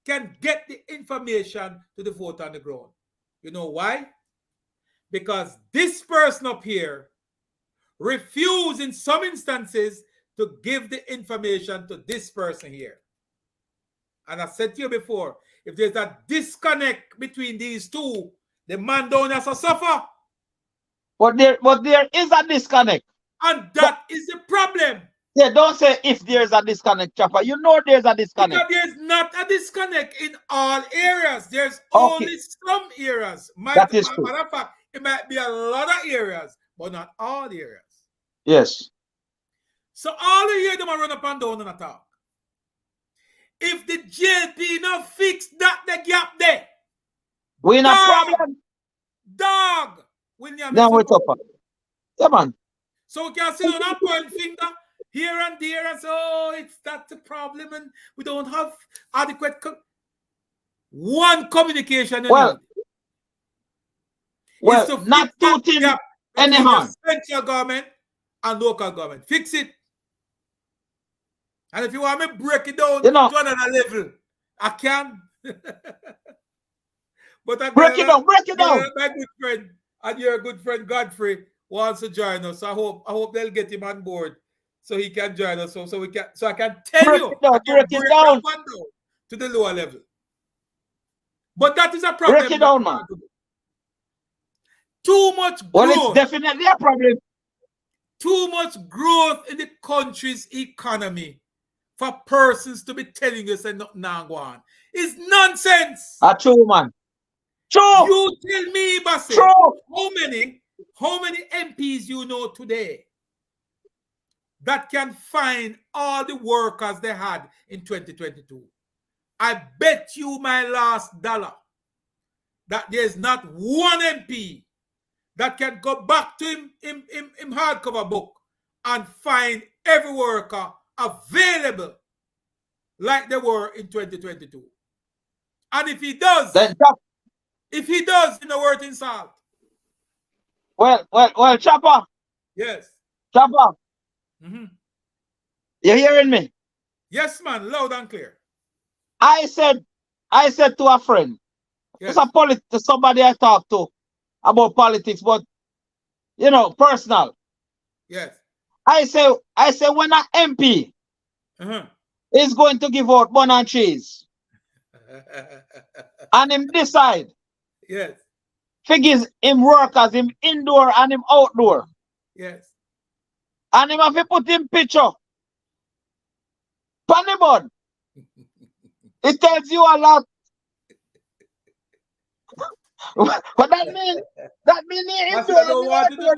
can get the information to the vote on the ground. You know why? Because this person up here refused in some instances to give the information to this person here. And I said to you before, if there's a disconnect between these two, the man down has to suffer. But there is a disconnect. And that is the problem. Yeah, don't say if there's a disconnect, Chopper. You know there's a disconnect. Because there's not a disconnect in all areas. There's only some areas. That is true. Matter of fact, it might be a lot of areas, but not all areas. Yes. So all you hear them are run up and down and attack. If the JP not fix that the gap there, we in a problem. Dog. Then we tougher. Yeah, man. So we can sit on a point finger here and there and say, oh, that's the problem, and we don't have adequate one communication. Well, not two things anyhow. Central government and local government. Fix it. And if you want me break it down You know, to another level, I can. But break it down, break it down. my good friend and your good friend Godfrey wants to join us. I hope they'll get him on board so he can join us. So I can tell Break you, it down, I can break it break down. that one down to the lower level. But that is a Break problem. it down, man. Too much Well, it's growth. definitely a problem. Too much growth in the country's economy for persons to be telling us and nothing now go on. It's nonsense. True, man. True. You tell me, Bassett, True. how many MPs you know today that can find all the workers they had in 2022? I bet you my last dollar that there's not one MP that can go back to him hardcover book and find every worker available like they were in 2022. And if he does, you know, worth in salt. Well, Chopper. Yes. Chopper. Mm-hmm. You hearing me? Yes, man, loud and clear. I said to a friend, yes. It's somebody I talk to about politics, but you know, personal. Yes. I say when an MP is going to give out bun and cheese, and him decide, yes, figures him workers, him indoor and him outdoor. Yes. And him have to put him picture. Panibod. It tells you a lot. But that means he I do don't want you to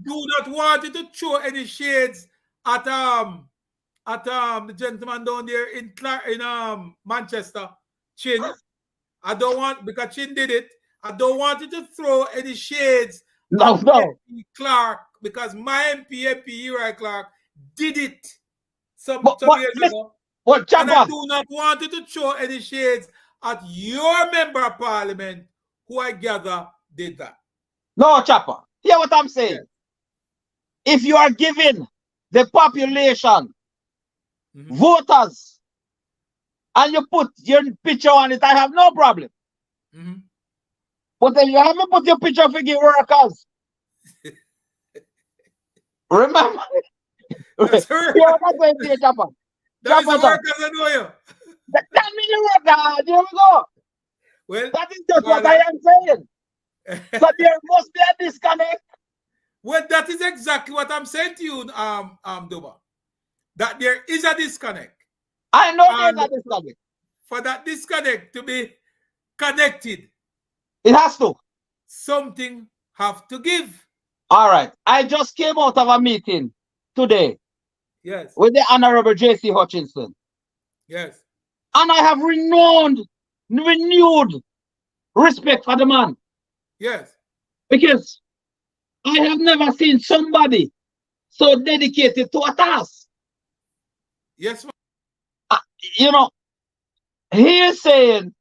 do not want you to throw any shades at the gentleman down there in Manchester, Chin. I don't want, because Chin did it. I don't want you to throw any shades at MP Clark, because my MP Uri Clark did it some years ago. And I do not want you to throw any shades at your member of parliament, who I gather did that. No, Chopper. Hear what I'm saying. Yes. If you are giving the population voters and you put your picture on it, I have no problem. But then you haven't put your picture for your workers. Remember? That's her. Hear what I'm saying to you, Chopper. That is the workers I know you. That means the workers. There we go. Well, that is just what I am saying. So there must be a disconnect. Well, that is exactly what I'm saying to you, Duba. That there is a disconnect. I know there's a disconnect. For that disconnect to be connected, it has to. Something have to give. All right. I just came out of a meeting today. Yes. With the Honorable J.C. Hutchinson. Yes. And I have renewed respect for the man. Yes. Because I have never seen somebody so dedicated to a task. Yes. You know, he is saying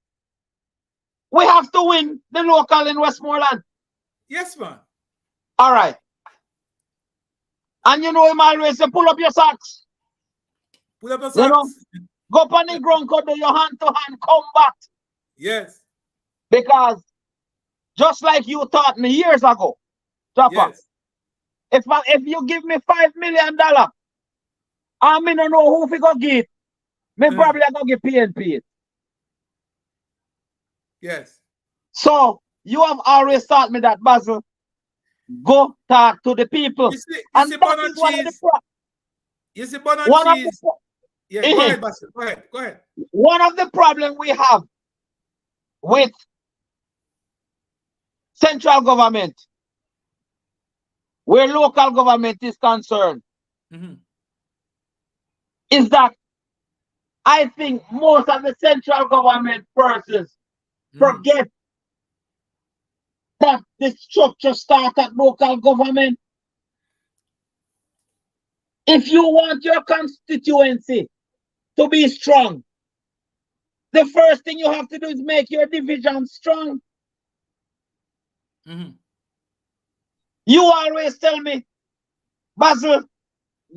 we have to win the local in Westmoreland. Yes, man. All right. And you know him always say, pull up your socks. Pull up your socks. You know, go up on the ground, cut your hand to hand, come back. Yes. Because just like you taught me years ago, Chopper, yes. If you give me $5 million, I mean, don't know who we go get. Me probably I go get PNP it. Yes. So you have always taught me that, Basil. Go talk to the people. You see that is one of the You see bun and cheese. Yeah, go ahead, Basil. Go ahead. One of the problems we have with central government, where local government is concerned, is that I think most of the central government persons forget that the structure starts at local government. If you want your constituency to be strong, the first thing you have to do is make your division strong. You always tell me, Basil,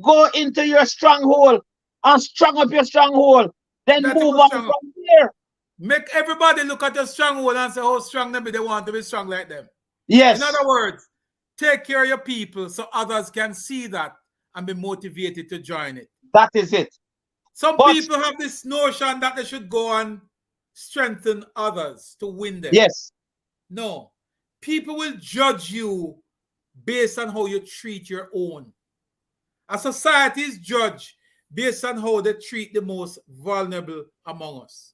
go into your stronghold and strong up your stronghold. Then That move was on strong. from there. Make everybody look at your stronghold and say how strong they want to be strong like them. Yes. In other words, take care of your people so others can see that and be motivated to join it. That is it. Some But people have this notion that they should go and strengthen others to win them. yes, No. People will judge you based on how you treat your own. A society is judged based on how they treat the most vulnerable among us.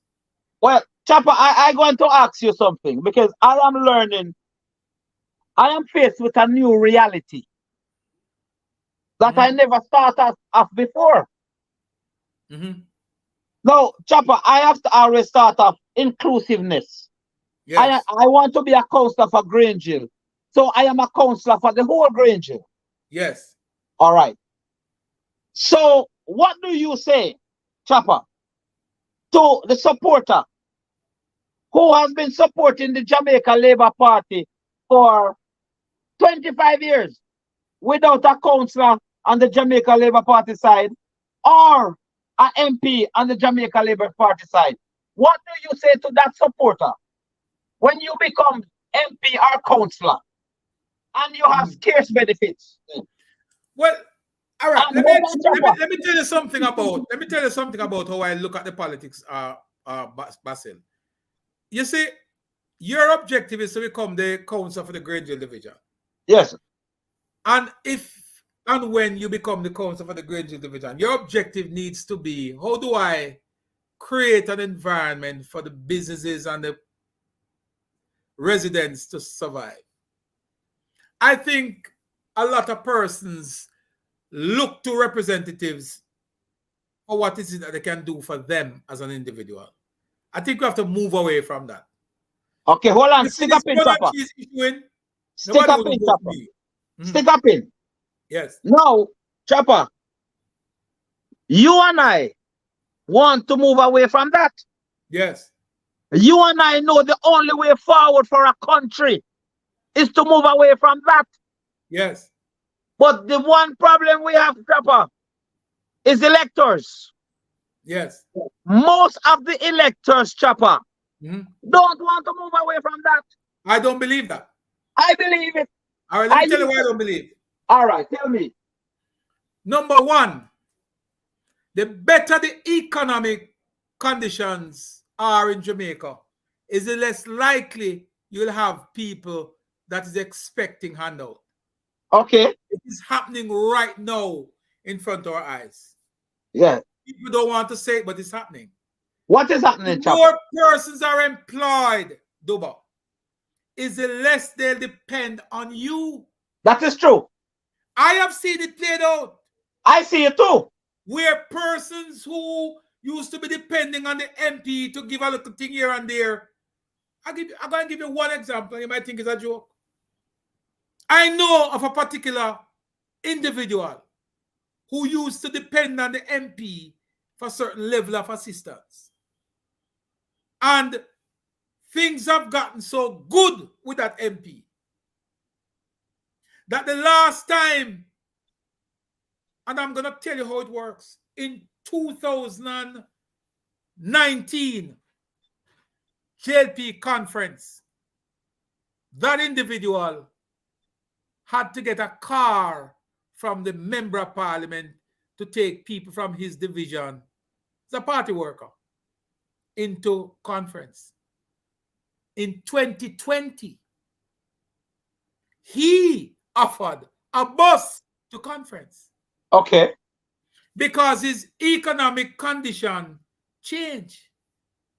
well, Chopper, I want to ask you something because I am learning. I am faced with a new reality that I never thought of before. Now, Chopper, I have to always start off inclusiveness. Yes. I want to be a counselor for Grangeville. So I am a counselor for the whole Grangeville. Yes. All right. So what do you say, Chopper, to the supporter who has been supporting the Jamaica Labour Party for 25 years without a councillor on the Jamaica Labour Party side or an MP on the Jamaica Labour Party side? What do you say to that supporter when you become MP or councillor and you have scarce benefits? Well, all right. And Let hold on, Chopper. me tell you something about how I look at the politics, Basil. You see, your objective is to become the councillor for the Grangeville division. Yes. And if and when you become the councillor for the Grangeville division, your objective needs to be, how do I create an environment for the businesses and the residents to survive? I think a lot of persons look to representatives for what is it that they can do for them as an individual. I think we have to move away from that. Okay, hold on. You see Stick up this in, brother Chopper. cheese issuing, Stick nobody up would in, vote Chopper. me. Stick up in. Yes. Now, Chopper, you and I want to move away from that. Yes. You and I know the only way forward for a country is to move away from that. Yes. But the one problem we have, Chopper, is electors. Yes. Most of the electors, Chopper, don't want to move away from that. I don't believe that. I believe it. All right, let me tell you why I don't believe. All right, tell me. Number one, the better the economic conditions are in Jamaica, is the less likely you'll have people that is expecting handout. Okay. It is happening right now in front of our eyes. Yeah. People don't want to say it, but it's happening. What is happening, The Chopper? more persons are employed, Duba, is the less they'll depend on you. That is true. I have seen it played out. I see it too. Where persons who used to be depending on the MP to give a little thing here and there. I'm going to give you one example. You might think it's a joke. I know of a particular individual who used to depend on the MP for a certain level of assistance. And things have gotten so good with that MP that the last time, and I'm going to tell you how it works, in 2019 JLP conference, that individual had to get a car from the member of parliament to take people from his division, he's a party worker, into conference. In 2020, he offered a bus to conference. Okay. Because his economic condition changed.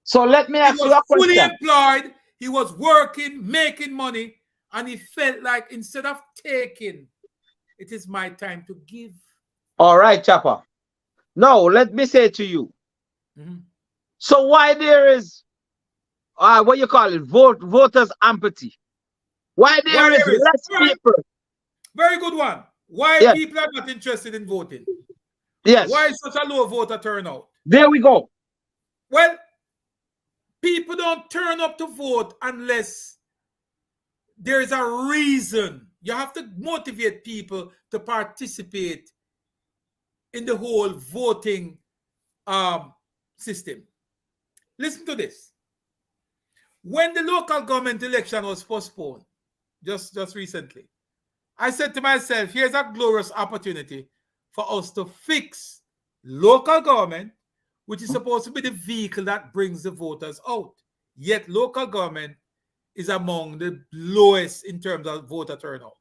So let me ask you a question. He was fully employed, he was working, making money, and he felt like instead of taking, it is my time to give. All right, Chopper. Now, let me say to you. So why there is, what you call it, voters' empathy? Why there is less people? Very good one. Why people are not interested in voting? Yes. Why is such a low voter turnout? There we go. Well, people don't turn up to vote unless there is a reason. You have to motivate people to participate in the whole voting system. Listen to this. When the local government election was postponed, just recently, I said to myself, here's a glorious opportunity for us to fix local government, which is supposed to be the vehicle that brings the voters out. Yet local government is among the lowest in terms of voter turnout.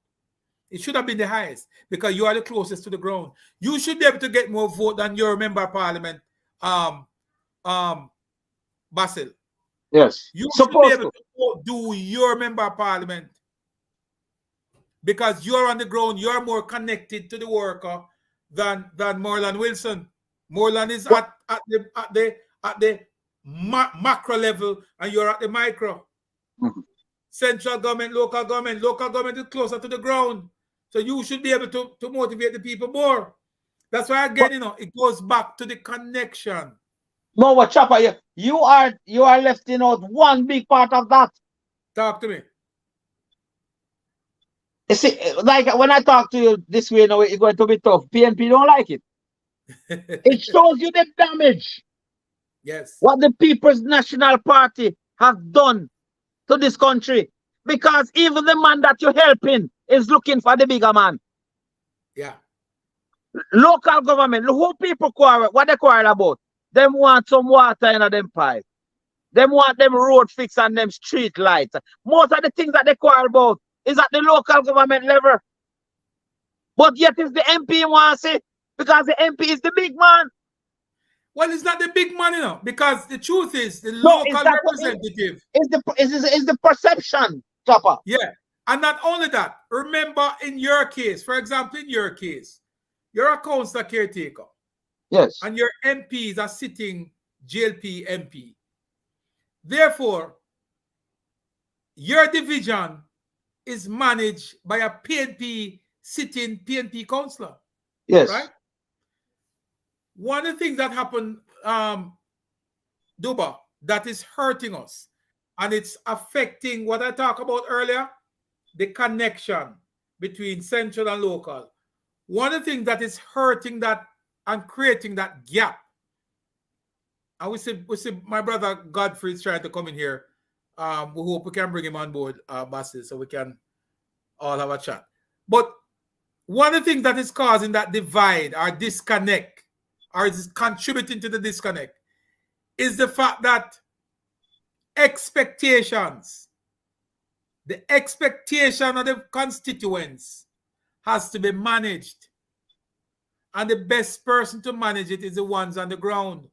It should have been the highest because you are the closest to the ground. You should be able to get more vote than your member of parliament, Basil. Yes. You should be able to do your member of parliament because you're on the ground. You're more connected to the worker than Morland Wilson. Morland is at the macro level, and you're at the micro. Mm-hmm. Central government, local government is closer to the ground. So you should be able to motivate the people more. That's why again, it goes back to the connection. No, what Chopper, you are left out one big part of that. Talk to me. You see, like when I talk to you this way, it's going to be tough. PNP don't like it. It shows you the damage. Yes. What the People's National Party have done to this country. Because even the man that you're helping is looking for the bigger man. Yeah. Local government, who people quarrel, what they quarrel about? Them want some water in them pipe. Them want them road fix and them street lights. Most of the things that they quarrel about is at the local government level. But yet it's the MP wants it because the MP is the big man. Well, it's not the big man, because the truth is the local representative is the perception, Chopper. Yeah. And not only that, remember in your case, for example, in your case, you're a council caretaker. Yes. And your MPs are sitting JLP MP. Therefore, your division is managed by a PNP sitting PNP councillor. Yes. Right? One of the things that happened, Duba, that is hurting us, and it's affecting what I talked about earlier, the connection between central and local. One of the things that is hurting that and creating that gap, and we see my brother Godfrey is trying to come in here. We hope we can bring him on board, Basil, so we can all have a chat. But one of the things that is causing that divide or disconnect, or is contributing to the disconnect, is the fact that the expectation of the constituents has to be managed. And the best person to manage it is the ones on the ground.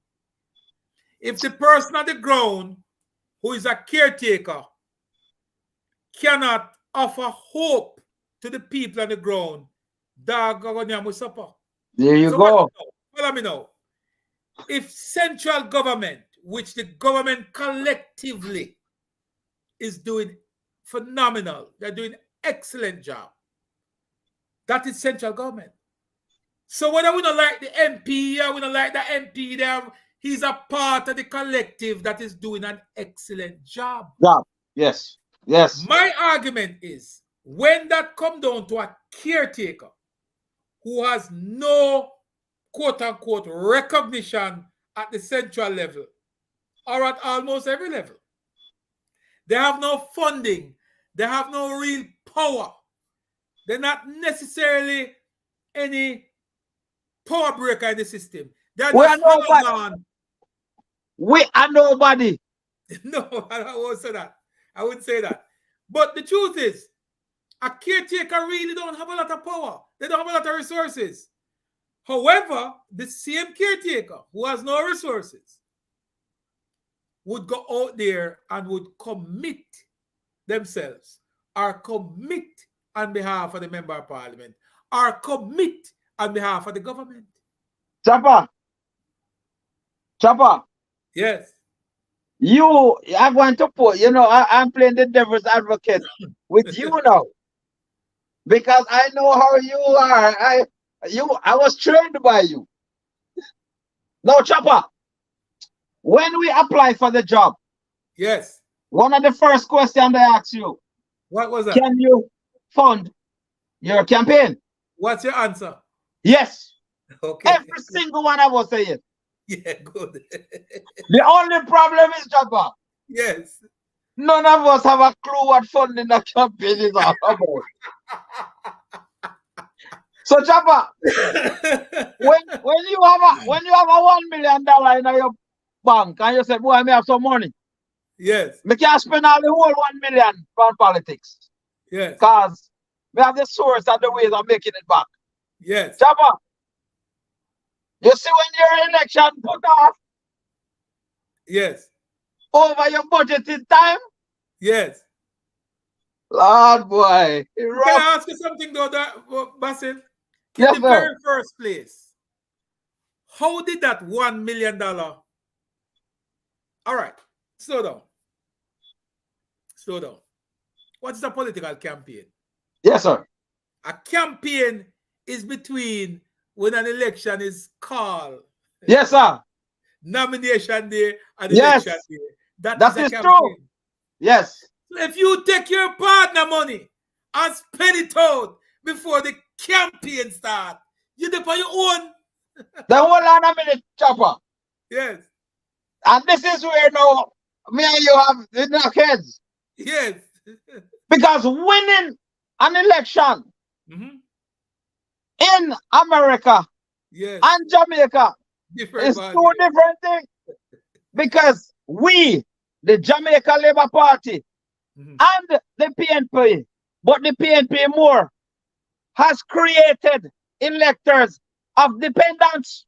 If the person on the ground, who is a caretaker, cannot offer hope to the people on the ground, there you go. Follow me now. If central government, which the government collectively is doing phenomenal, they're doing excellent job. That is central government. So whether we don't like the MP or we don't like the MP there, he's a part of the collective that is doing an excellent job. Job. Yes. Yes. My argument is when that comes down to a caretaker who has no quote-unquote recognition at the central level or at almost every level. They have no funding. They have no real power. They're not necessarily any power breaker in the system. They're just on. We are nobody. No, I won't say that. I wouldn't say that. But the truth is, a caretaker really don't have a lot of power. They don't have a lot of resources. However, the same caretaker who has no resources would go out there and would commit themselves or commit on behalf of the member of parliament or commit on behalf of the government. Chopper. Yes. You are going to put, I'm playing the devil's advocate with you now. Because I know how you are. I was trained by you. Now, Chopper, when we apply for the job, yes, one of the first questions they ask you, what was that? Can you fund your campaign? What's your answer? Yes. Okay. Every single one of us say it. Yeah, good. The only problem is, Chopper, Yes. none of us have a clue what funding the campaign is all about. So, Chopper, when you have a $1 million in your bank and you say, boy, I may have some money, Yes. we can't spend all the whole 1 million on politics. Yes. Because we have the source and the ways of making it back. Yes. Chopper, you see when your election put off Yes. over your budgeted time? Yes. Lord boy. Can I ask you something though, Basil? In Yes, the sir. very first place, how did that $1 million? All right, slow down. Slow down. What's a political campaign? Yes, sir. A campaign is between when an election is called. Yes, sir. Nomination day and Yes. election day. That That is a is campaign. true. Yes. So if you take your partner money and spend it out before the campaign start, you do it on your own. Then hold on a minute, Chopper. Yes. And this is where now me and you have the knockheads. Yes. Because winning an election in America Yes. and Jamaica Different is ball two game. different things. Because we, the Jamaica Labour Party, and the PNP, but the PNP more, has created electors of dependents.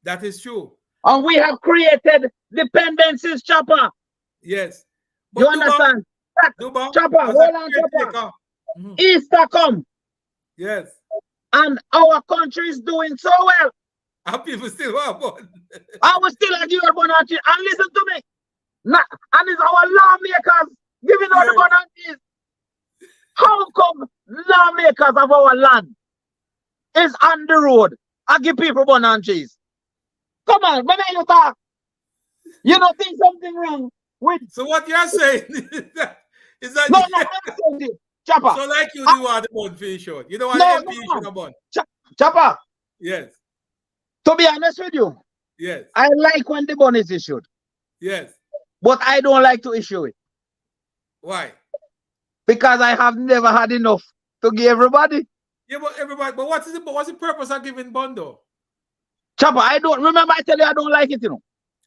That is true. And we have created dependencies, Chopper. Yes. You understand? Duba, Chopper, as hold a on, caretaker. Chopper. Easter come, Yes. and our country is doing so well. And people still want one. I will still give you bonanti. And listen to me. And it's our lawmakers giving out the bonantis. How come lawmakers of our land is on the road and give people bonantis? Come on, when you talk, you don't think something wrong with. So what you're saying is that No, I'm not saying this. Chopper. So like you do want the bun for short. You don't want the MP issue a bun. Chopper. Yes. To be honest with you, yes, I like when the bun is issued. Yes. But I don't like to issue it. Why? Because I have never had enough to give everybody. Yeah, but everybody. But what's the purpose of giving bun though? Chopper, I don't remember. I tell you, I don't like it. You know.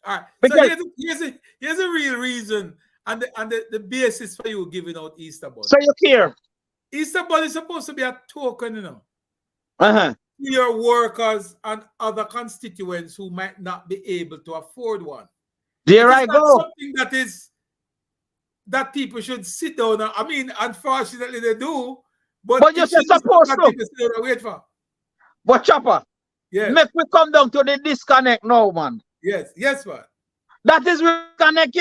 All right. Because, so here's a real reason and the basis for you giving out Easter bun. So you care. Easter bun is supposed to be a token, you know. To your workers and other constituents who might not be able to afford one. There I go. Something that people should sit down. I mean, unfortunately they do, but you're supposed to wait for. But Chopper, yes, make me come down to the disconnect now, man. Yes, man. That is what disconnect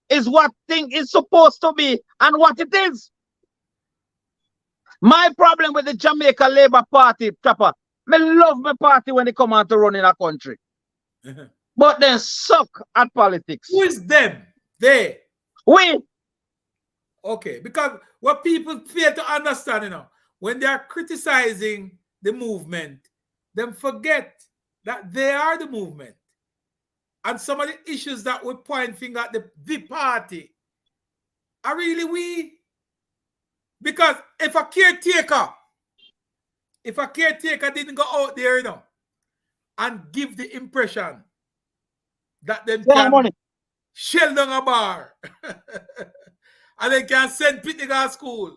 is what thing is supposed to be and what it is. My problem with the Jamaica Labour Party, Chopper, I love my party when they come out to run in a country. But they suck at politics. Who is them? They. We. Okay, because what people fail to understand, you know, when they are criticizing the movement, them forget that they are the movement. And some of the issues that we point finger at the party are really we. Because if a caretaker didn't go out there, you know, and give the impression that them can shell down a bar and then can send Pitney to school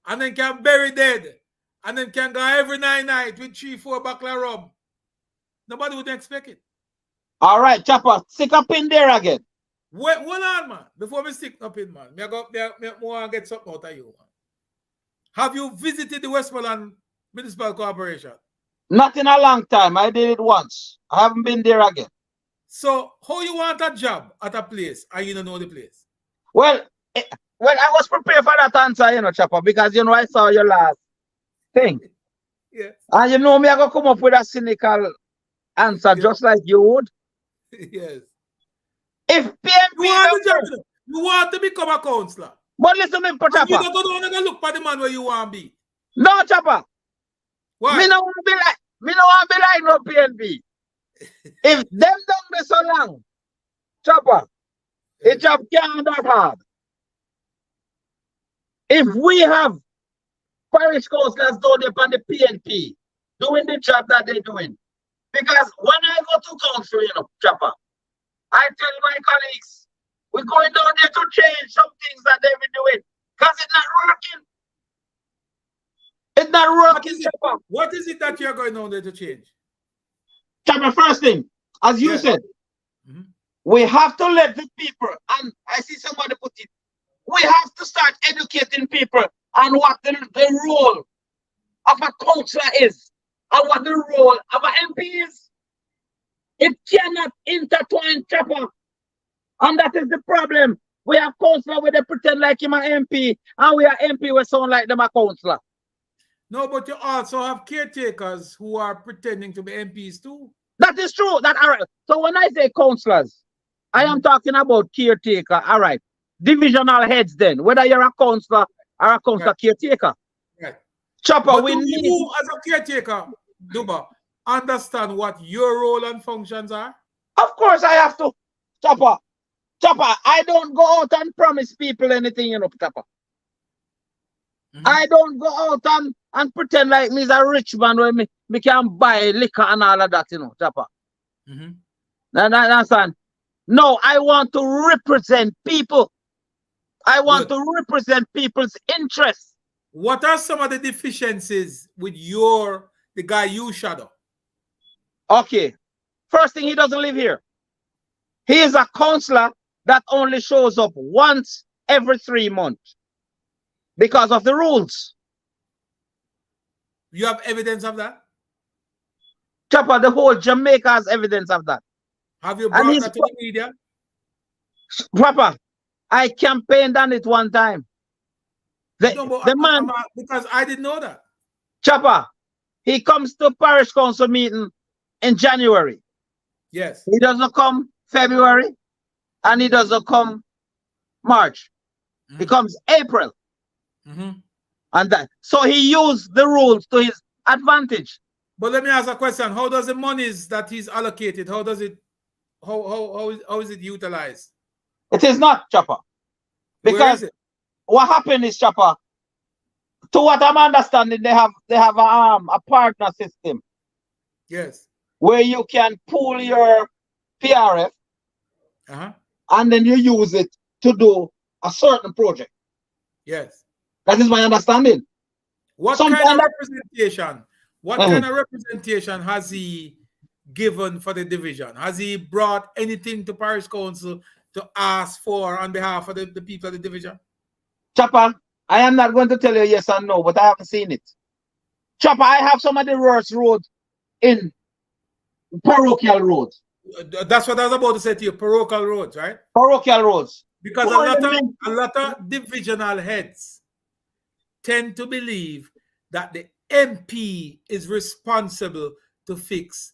and then can bury dead and then can go every night with 3-4 buckle of rum, nobody would expect it. All right, Chopper, stick up in there again. Wait, hold on, man. Before we stick up in, man, I go want to get something out of you, man. Have you visited the Westmoreland Municipal Corporation? Not in a long time. I did it once. I haven't been there again. So, how you want a job at a place and you don't know the place? Well, I was prepared for that answer, you know, Chopper, because, you know, I saw your last thing. Yes. And you know me, I go come up with a cynical answer, just like you would. Yes. If PNP... You want to become a councillor. But listen to me, Chopper. You don't want to look for the man where you want to be. No, Chopper. Why? Me no want to be like no PNP. If them done this so long, Chopper, the job can't that hard. If we have parish councillors down there on the PNP doing the job that they're doing, because when I go to council, Chopper, I tell my colleagues, we're going down there to change some things that they've been doing because it's not working. It's not working, Chopper. What is it that you're going down there to change? Chopper, first thing, as you said, we have to let the people, and I see somebody put it, we have to start educating people on what the role of a councillor is and what the role of an MP is. It cannot intertwine, Chopper. And that is the problem. We have councillor where they pretend like him an MP, and we are MP where sound like them a councillor. No, but you also have caretakers who are pretending to be MPs too. That is true. That all right. So when I say councillors, I am talking about caretaker. All right. Divisional heads then, whether you're a councillor or a councillor caretaker. Right. Chopper, but we need you as a caretaker, Duba, understand what your role and functions are? Of course I have to. Chopper, I don't go out and promise people anything, Chopper. I don't go out and pretend like me's a rich man where me can buy liquor and all of that, Chopper. Understand? No, I want to represent people. I want to represent people's interests. What are some of the deficiencies with the guy you shadow? Okay. First thing, he doesn't live here. He is a councillor that only shows up once every 3 months because of the rules. You have evidence of that? Chopper, the whole Jamaica has evidence of that. Have you brought that to the media? Papa, I campaigned on it one time. The man, because I didn't know that. Chopper, he comes to parish council meeting in January. Yes. He doesn't come February and he doesn't come March. He comes April. And that. So he used the rules to his advantage. But let me ask a question. How does the monies that he's allocated, how is it utilized? It is not, Chopper. Because what happened is, Chopper, to what I'm understanding, they have a partner system. Yes. Where you can pool your PRF and then you use it to do a certain project. Yes. That is my understanding. What kind of representation? What kind of representation has he given for the division? Has he brought anything to parish council to ask for on behalf of the people of the division? Chopper, I am not going to tell you yes or no, but I haven't seen it. Chopper, I have some of the worst roads in parochial roads. That's what I was about to say to you, parochial roads, right? Parochial roads. Because a lot of divisional heads tend to believe that the MP is responsible to fix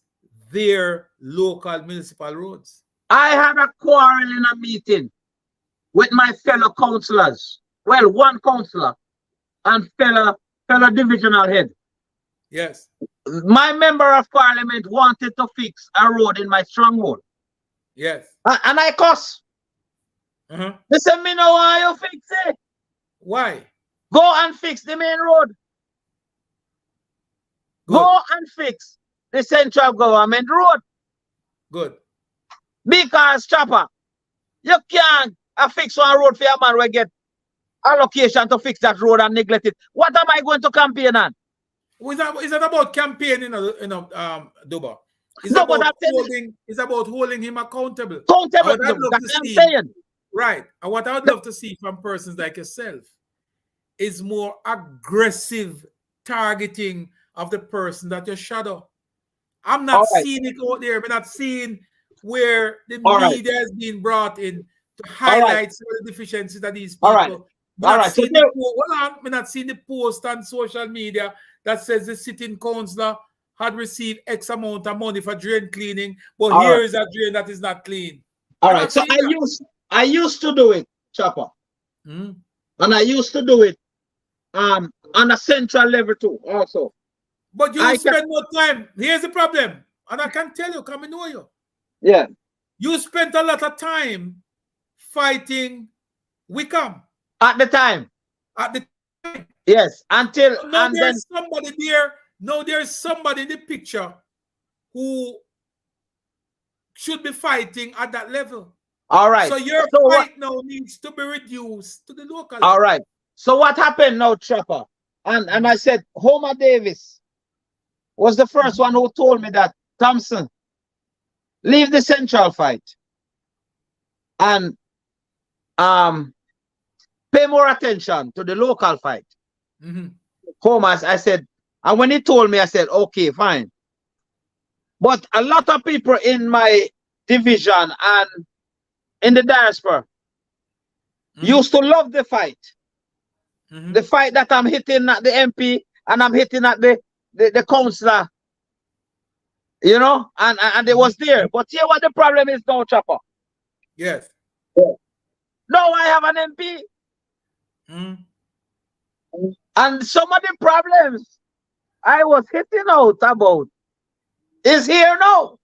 their local municipal roads. I had a quarrel in a meeting with my fellow councillors. Well, one councillor and fellow divisional head. Yes. My member of parliament wanted to fix a road in my stronghold. Yes. And I cuss. They said, me know why you fix it. Why? Go and fix the main road. Good. Go and fix the central government road. Good. Because, Chopper, you can't fix one road for a man who get allocation to fix that road and neglect it. What am I going to campaign on? Is that about campaigning, Duba? It's about holding him accountable. Accountable, that's what I'm saying. Right. And what I would love to see from persons like yourself is more aggressive targeting of the person that you shadow. I'm not seeing it out there. I'm not seeing where the media has been brought in to highlight some of the deficiencies of these people. I'm not seeing the post on social media that says the sitting councillor had received X amount of money for drain cleaning, but here is a drain that is not clean. All right. So I used to do it, Chopper. And I used to do it on a central level too, also. But you spend more time. Here's the problem. And I can tell you, come and know you. Yeah. You spent a lot of time fighting Wickham. At the time. At the time. Yes. Until Now and there's then somebody there. Now there's somebody in the picture who should be fighting at that level. all right. So your So fight now needs to be reduced to the local all level. right. So what happened now, Trapper? And I said, Homer Davis was the first one who told me that, Thompson, leave the central fight and pay more attention to the local fight. Homer, I said, and when he told me, I said, okay, fine. But a lot of people in my division and in the diaspora used to love the fight. The fight that I'm hitting at the MP and I'm hitting at the councillor. You know, and it was there. But here what the problem is now, Chopper. Yes. Now I have an MP. And some of the problems I was hitting out about is here now.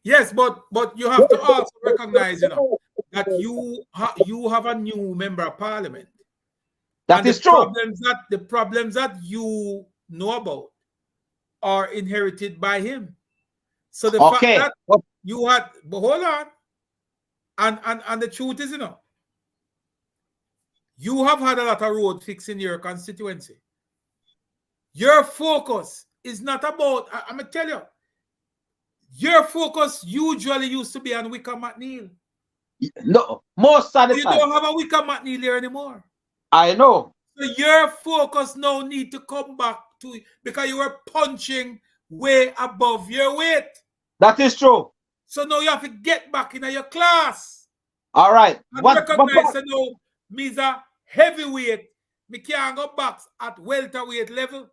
Yes, but you have to also recognize, you know, that you have a new member of parliament. That is true. The problems that you know about are inherited by him. So the fact that you had, but hold on, and the truth is, you know, you have had a lot of road fixing in your constituency. Your focus is not about, I'm gonna tell you, your focus usually used to be on Wickham McNeil. No, most of the you time. You don't have a Wickham McNeil here anymore. I know. So your focus now need to come back to it because you were punching way above your weight. That is true. So now you have to get back in your class. All right. And recognize that now me's a heavyweight. Me can't go back at welterweight level.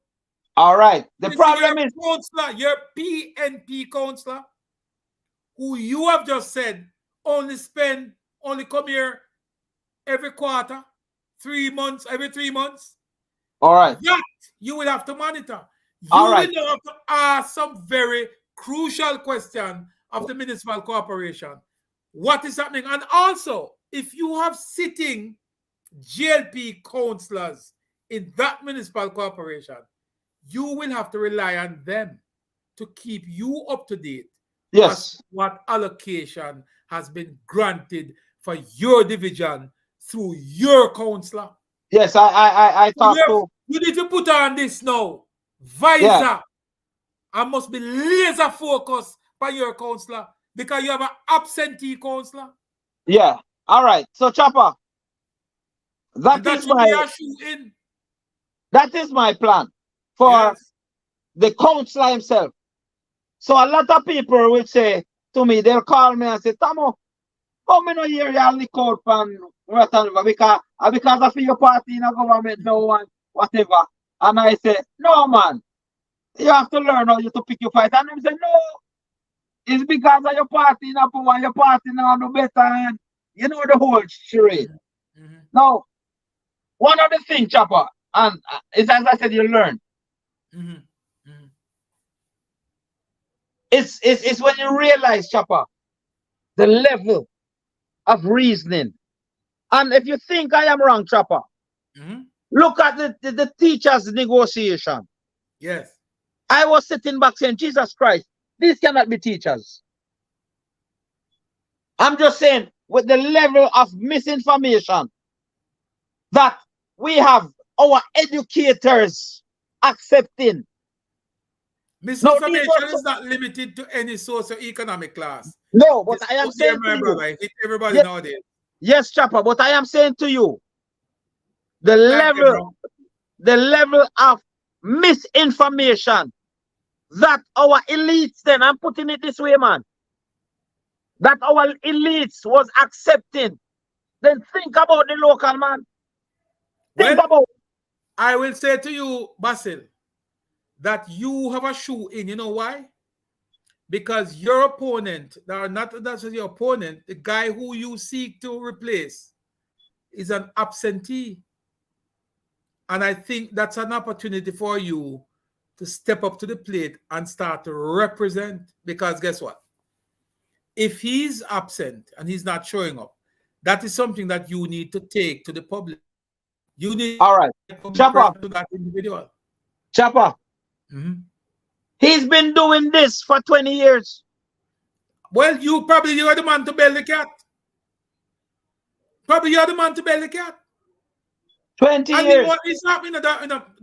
All right. The problem is counselor, your PNP counselor, who you have just said only come here every quarter, 3 months, every 3 months. All right. That you will have to monitor. You will have to ask some very crucial question of the municipal corporation. What is happening? And also, if you have sitting GLP councillors in that municipal corporation, you will have to rely on them to keep you up to date. Yes. What allocation has been granted for your division through your councillor. Yes, I thought so. You need to put on this now. Visor. Yeah. I must be laser focused by your councillor because you have an absentee councillor. Yeah. All right. So Chopper, that is my plan for the councillor himself. So a lot of people will say to me, they'll call me and say, Tamo, come in here, you lick out and because of your party in a government, no one, whatever. And I say, no man, you have to learn how you to pick your fight. And them say, no, it's because of your party in a power, your party now no better, and you know the whole charade. Now, one of the things, Chopper, and it's as I said, you learn. It's when you realize, Chopper, the level of reasoning. And if you think I am wrong, Chopper, look at the teachers' negotiation. Yes. I was sitting back saying, Jesus Christ, these cannot be teachers. I'm just saying, with the level of misinformation that we have our educators accepting. Misinformation is not limited to any socio-economic class. No, but I am saying to you, hit everybody nowadays. Yes, Chopper, but I am saying to you, the level of misinformation that our elites, then I'm putting it this way, man, that our elites was accepting, then think about the local man. Think about. I will say to you, Basil, that you have a shoe in. You know why? Because your opponent, not that's your opponent, the guy who you seek to replace is an absentee. And I think that's an opportunity for you to step up to the plate and start to represent. Because guess what? If he's absent and he's not showing up, that is something that you need to take to the public. You need All right. Chopper. to that individual. Chopper. Mm-hmm. He's been doing this for 20 years. Well, you're the man to bail the cat. Probably you're the man to bail the cat. 20 and years. What is happening in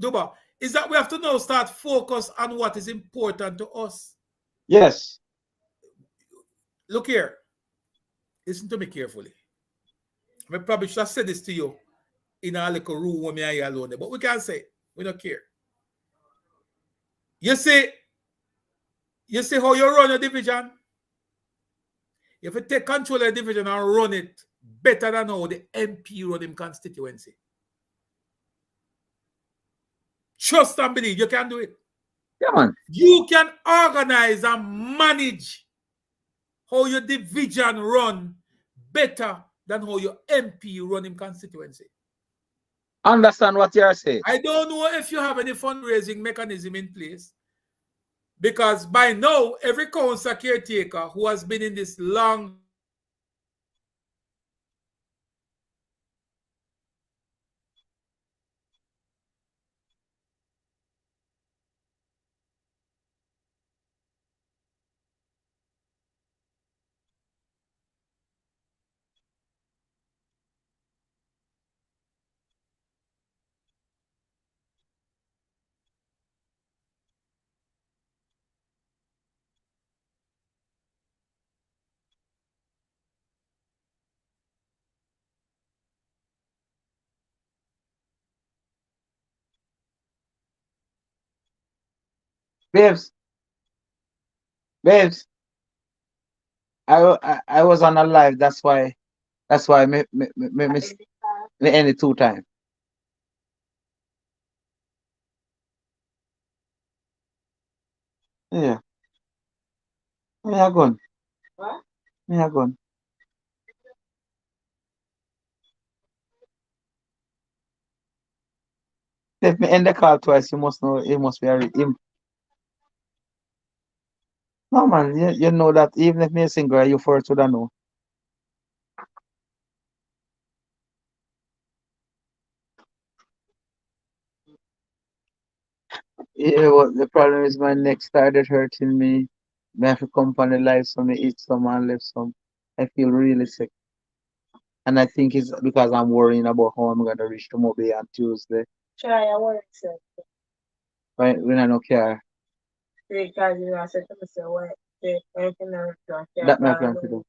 Duba is that we have to now start focus on what is important to us. Yes. Look here. Listen to me carefully. I probably should have said this to you in a little room when me and you alone, but we can't say it. We don't care. You see how you run a division? If you take control of the division and run it better than how the MP run him constituency. Trust and believe you can do it. Yeah, man. You can organize and manage how your division run better than how your MP run him constituency. Understand what you're saying. I don't know if you have any fundraising mechanism in place, because by now, every council caretaker who has been in this long Babes. I was on a live. That's why me any 2 times. Yeah. Me a gun. What? Me a gun. If me end the call twice, you must know it must be him. No man, you know that even if me a single, you first would know. Yeah, what the problem is my neck started hurting me. Me have to come on the live, so me eat some and left some. I feel really sick. And I think it's because I'm worrying about how I'm gonna reach to Mobile on Tuesday. Try I work, sir. When I don't care. Because you know, I said to myself, what? Anything That my plan to do.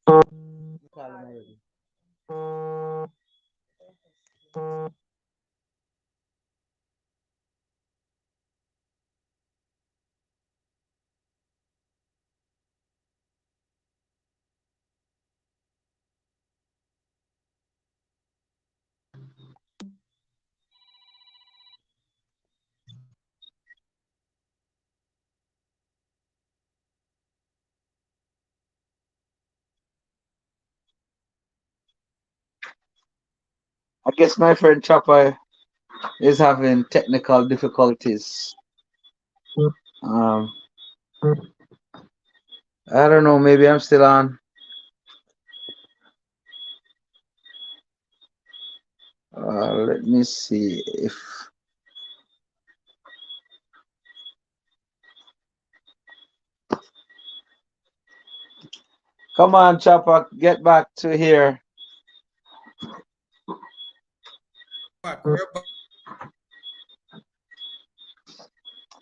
I guess my friend Chopper is having technical difficulties. I don't know, maybe I'm still on. Let me see if come on, Chopper, get back to here.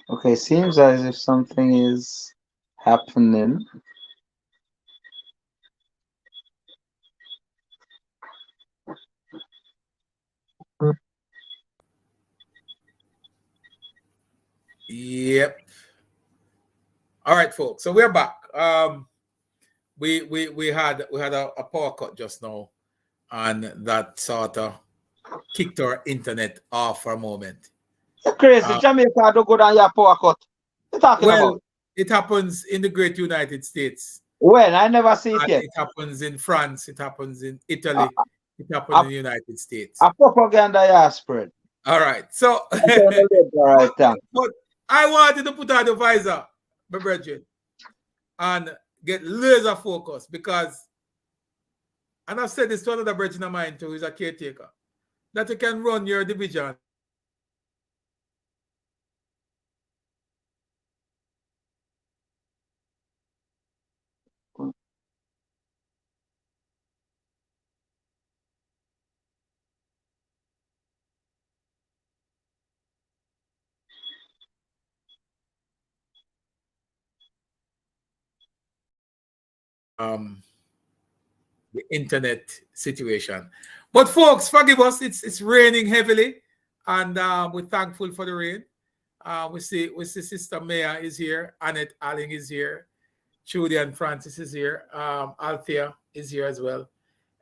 Okay, seems as if something is happening. Yep. All right, folks. So we're back. We had a power cut just now, and that sort of kicked our internet off for a moment. You're crazy. Jamaica don't go down your power cut. What you talking about? It happens in the great United States. When? I never see it yet. It happens in France. It happens in Italy. It happens in the United States. A propaganda you spread. All right. So, but I wanted to put on the visor, my brethren, and get laser focus because, and I've said this to another brethren of mine too, who's a caretaker, that you can run your division the internet situation. But folks, forgive us. It's raining heavily, and we're thankful for the rain. We see Sister Maya is here, Annette Alling is here, Julian Francis is here, Althea is here as well.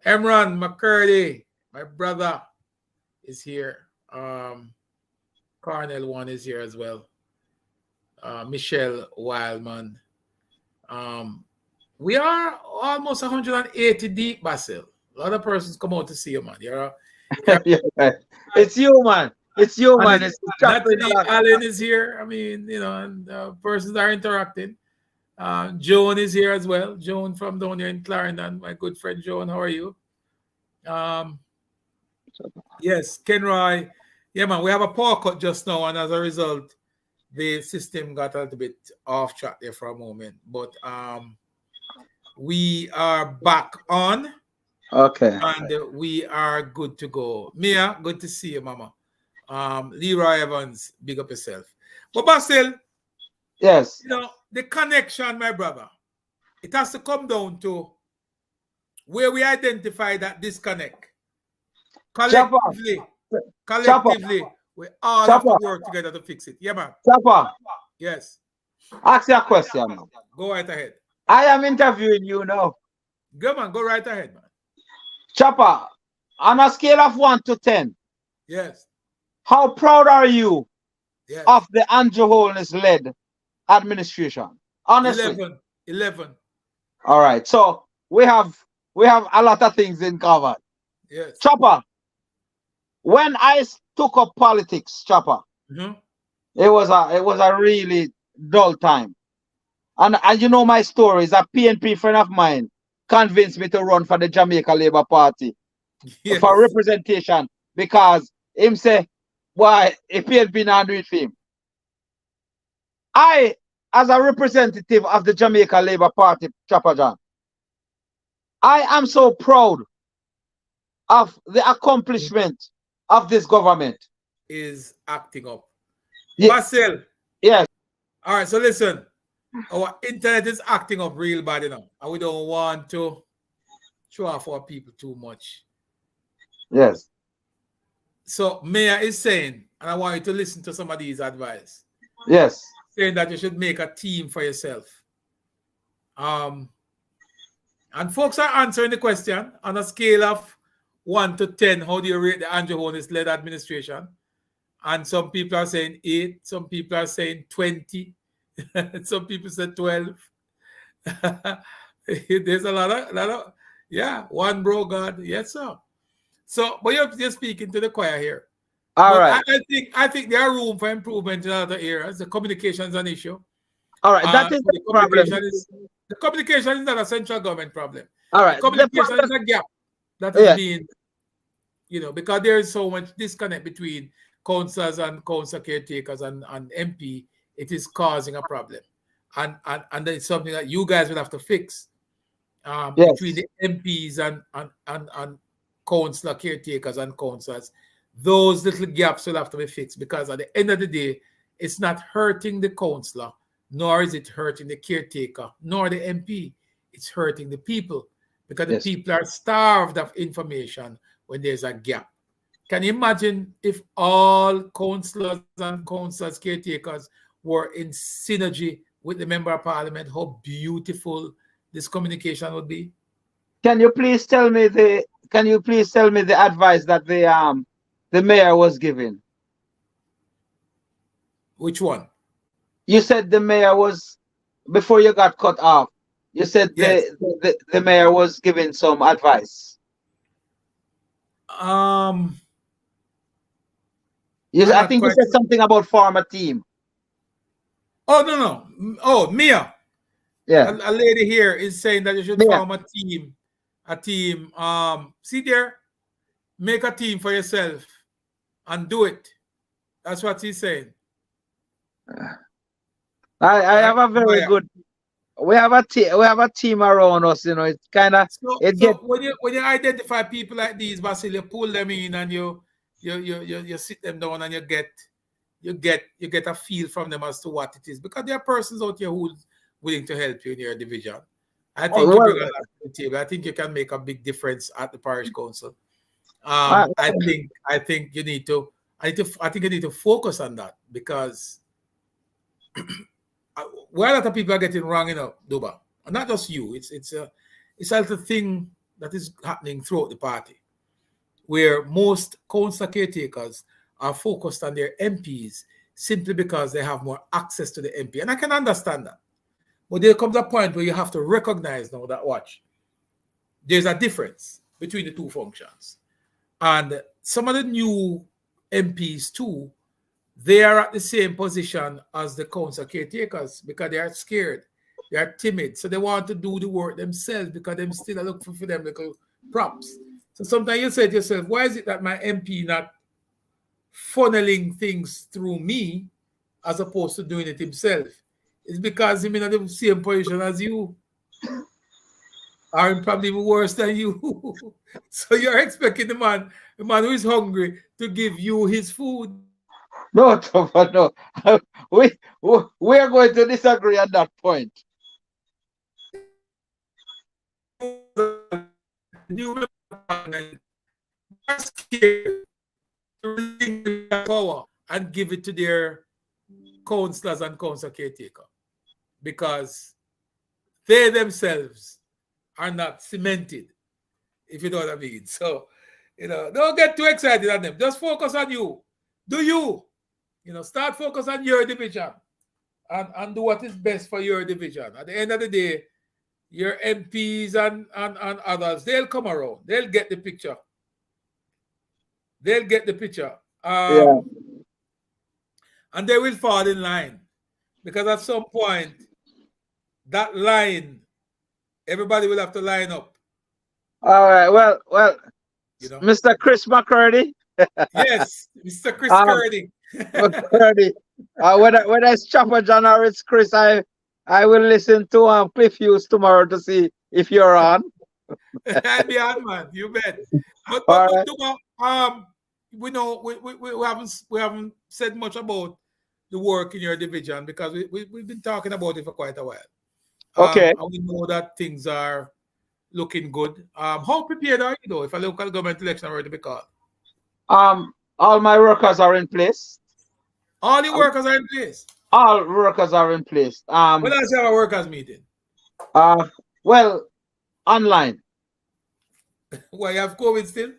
Emran McCurdy, my brother, is here. Cornell One is here as well. Michelle Wildman. We are almost 180 deep, Basil. A lot of persons come out to see you, man. It's you, man. It's you, man. It's Natalie Allen is here. I mean, and persons are interacting. Joan is here as well. Joan from down here in Clarendon. My good friend Joan, how are you? Yes, Kenroy. Yeah, man, we have a power cut just now, and as a result, the system got a little bit off track there for a moment. But we are back on. Okay. And we are good to go. Mia, good to see you, mama. Leroy Evans, big up yourself. But Basil, yes, the connection, my brother, it has to come down to where we identify that disconnect. Collectively, we all have to work together to fix it. Yeah, man. Chopper. Yes. Ask your question, man. Go right ahead. I am interviewing you now. Go, man. Go right ahead, man. Chopper, on a scale of 1 to 10, yes, how proud are you of the Andrew Holness-led administration? Honestly. 11. All right. So we have a lot of things in common. Yes. Chopper, when I took up politics, Chopper, it was a really dull time. And you know my story is a PNP friend of mine convinced me to run for the Jamaica Labour Party for representation because him say, why a PNP not do it for him. I, as a representative of the Jamaica Labour Party, Chopper John, I am so proud of the accomplishment of this government. Is acting up. Yes. Marcel. Yes. All right, so listen. Our internet is acting up real bad enough, and we don't want to show off our people too much. Yes. So Mayor is saying, and I want you to listen to some of these advice. Yes. Saying that you should make a team for yourself. And folks are answering the question on a scale of 1 to 10. How do you rate the Andrew Holness-led administration? And some people are saying 8. Some people are saying 20. Some people said 12. There's a lot of one bro God. Yes, sir. So, but you're speaking to the choir here. All right. I think there are room for improvement in other areas. The communication is an issue. All right, that is the problem. The communication is not a central government problem. All right. The communication is a gap that is being, because there is so much disconnect between councillors and council caretakers and MP. It is causing a problem, and it's something that you guys will have to fix between the MPs and councillor caretakers and councillors. Those little gaps will have to be fixed because at the end of the day, it's not hurting the councillor, nor is it hurting the caretaker, nor the MP. It's hurting the people because the people are starved of information when there's a gap. Can you imagine if all councillors and councillors caretakers were in synergy with the member of parliament, how beautiful this communication would be? Can you please tell me the advice that the mayor was giving? Which one? You said the mayor was, before you got cut off, you said the mayor was giving some advice. I think you said something about form a team. Oh no. Oh, Mia. Yeah, A lady here is saying that you should Mia. form a team. A team. See there, make a team for yourself and do it. That's what he's saying. I Right? have a very Maya. good. We have a team around us. You know, it's kind of So, it get. so when you identify people like these, Basil, you pull them in and you sit them down and you get a feel from them as to what it is, because there are persons out here who's willing to help you in your division. I think you Well, bring a lot to the table. I think you can make a big difference at the parish council. I, I think you need to. I think you need to focus on that, because where a lot of people are getting wrong, Duba, and not just you. It's a little thing that is happening throughout the party, where most council caretakers are focused on their MPs simply because they have more access to the MP, and I can understand that. But there comes a point where you have to recognize now that there's a difference between the two functions, and some of the new MPs too, they are at the same position as the council caretakers because they are scared, they are timid, so they want to do the work themselves because them still are looking for them little props. So sometimes you say to yourself, why is it that my MP not funneling things through me as opposed to doing it himself? It's because he's in the same position as you, or probably even worse than you. So you're expecting the man who is hungry, to give you his food. no, Trevor, no. We are going to disagree on that point. New member of parliament are scared to relinquish their power and give it to their councillors and council caretaker, because they themselves are not cemented, if you know what I mean. So, don't get too excited on them. Just focus on you. Do you. Start focus on your division, and do what is best for your division. At the end of the day, your MPs and others, they'll come around. They'll get the picture. They'll get the picture. Yeah. And they will fall in line. Because at some point, that line, everybody will have to line up. All right. Well, You know. Mr. Chris McCurdy. Yes, Mr. Chris Um, Curdy. McCurdy. Whether it's Chopper John or it's Chris, I will listen to Cliff Hughes tomorrow to see if you're on. I'll be on, man. You bet. But All right. we know we haven't said much about the work in your division, because we've been talking about it for quite a while. Okay. And we know that things are looking good. How prepared are you, though, if a local government election were to be called? All my workers are in place. All the workers are in place. All workers are in place. When else you have a workers meeting? Well, online. Why, you have COVID still?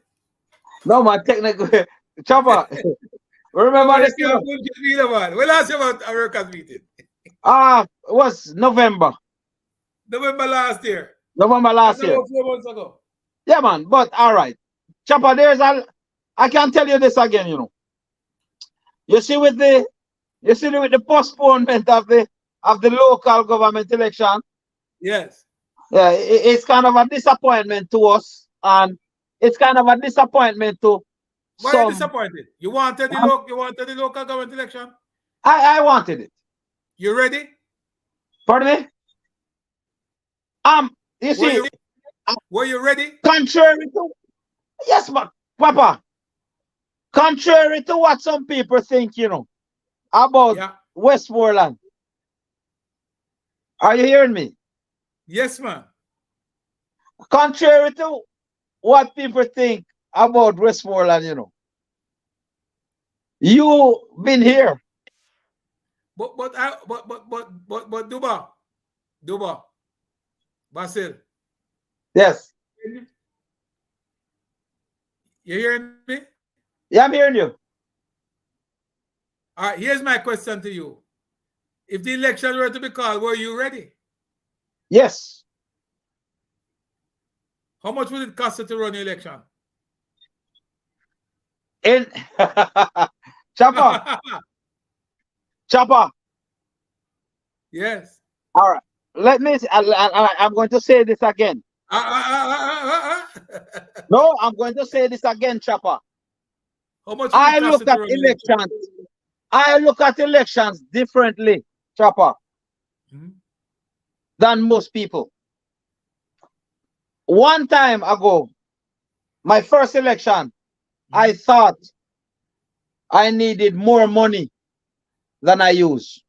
No, my technical Chopper. Remember this? You can't bullshit me, man. When else you have a workers meeting? It was November November last year. last year. About 4 months ago. Yeah, man. But all right, Chopper. I can tell you this again. You see with the postponement of the local government election. Yes. Yeah, it's kind of a disappointment to us, and it's kind of a disappointment to Why are you some. disappointed? You wanted the local government election? I wanted it. You ready? Pardon me? You see, Were you ready? contrary to yes, but Papa, contrary to what some people think, about Yeah. Westmoreland. Are you hearing me? Yes, man. Contrary to what people think about Westmoreland, you've been here. But Duba, Basil, Yes. you hearing me? Yeah, I'm hearing you. All right, here's my question to you. If the election were to be called, were you ready? Yes. How much would it cost you to run the election? In Chopper, Yes. All right. Let me. I'm going to say this again. No, I'm going to say this again, Chopper. How much will I it cost look you to at run an election? elections. I look at elections differently, Chopper, than most people. One time ago, my first election, I thought I needed more money than I use.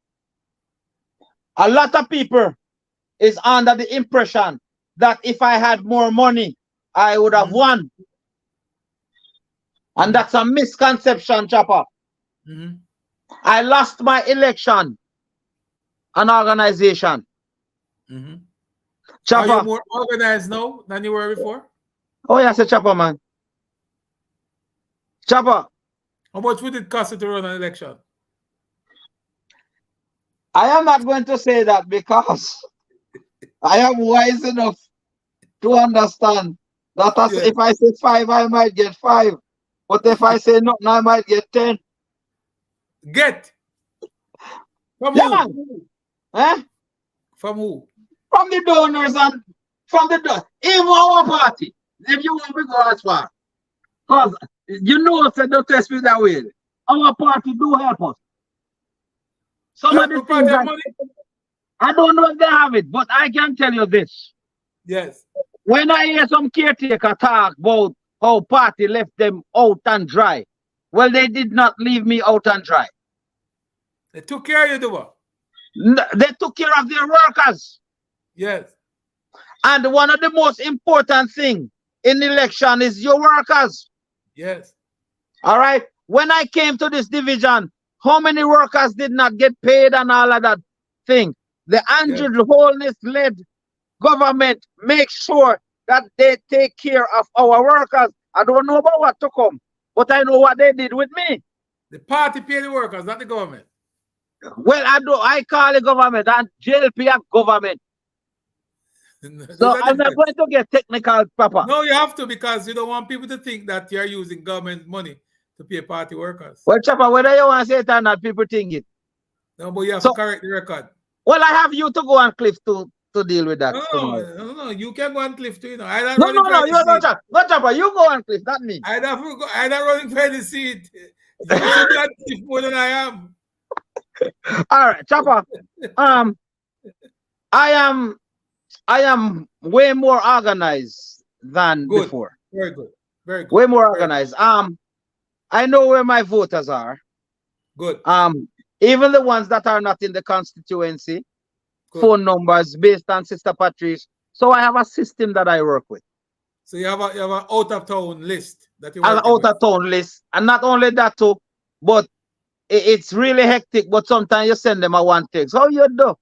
A lot of people is under the impression that if I had more money, I would have won. And that's a misconception, Chopper. I lost my election, an organization. Chopper. Are you more organized now than you were before? Oh, yes, a Chopper, man. Chopper. How much would it cost you to run an election? I am not going to say that because I am wise enough to understand that if I say 5, I might get 5. But if I say nothing, I might get 10. Get? From yeah, who? Man. Eh? From who? From the donors and from the even our party. If you want to go as far. Because you know, so don't test me that way. Our party do help us. Some of the things I don't know if they have it, but I can tell you this. Yes. When I hear some caretaker talk about how party left them out and dry, well, they did not leave me out and dry. They took care of you, though. They took care of their workers. Yes. And one of the most important things in election is your workers. Yes. All right. When I came to this division, how many workers did not get paid and all of that thing? The Andrew Holness-led government makes sure that they take care of our workers. I don't know about what to come, but I know what they did with me. The party pay the workers, not the government. Well, I call the government and JLP a government. So I'm not going to get technical, Papa. No, you have to, because you don't want people to think that you're using government money to pay party workers. Well, Chapa, whether you want to say it or not, people think it. No, but you have to correct the record. Well, I have you to go on Cliff to deal with that. No. You can go on Cliff too, you know. No, you don't, Chapa. You go on Cliff, not me. I'm not running for any seat. You should be on Cliff more than I am. All right, Chapa. I am way more organized than before. Very good. Very good. Way more organized. I know where my voters are. Good. Even the ones that are not in the constituency. Good. Phone numbers based on Sister Patrice. So I have a system that I work with. So you have an out of town list that you work with. An out of town list, and not only that too, but it's really hectic. But sometimes you send them a one text. How you do?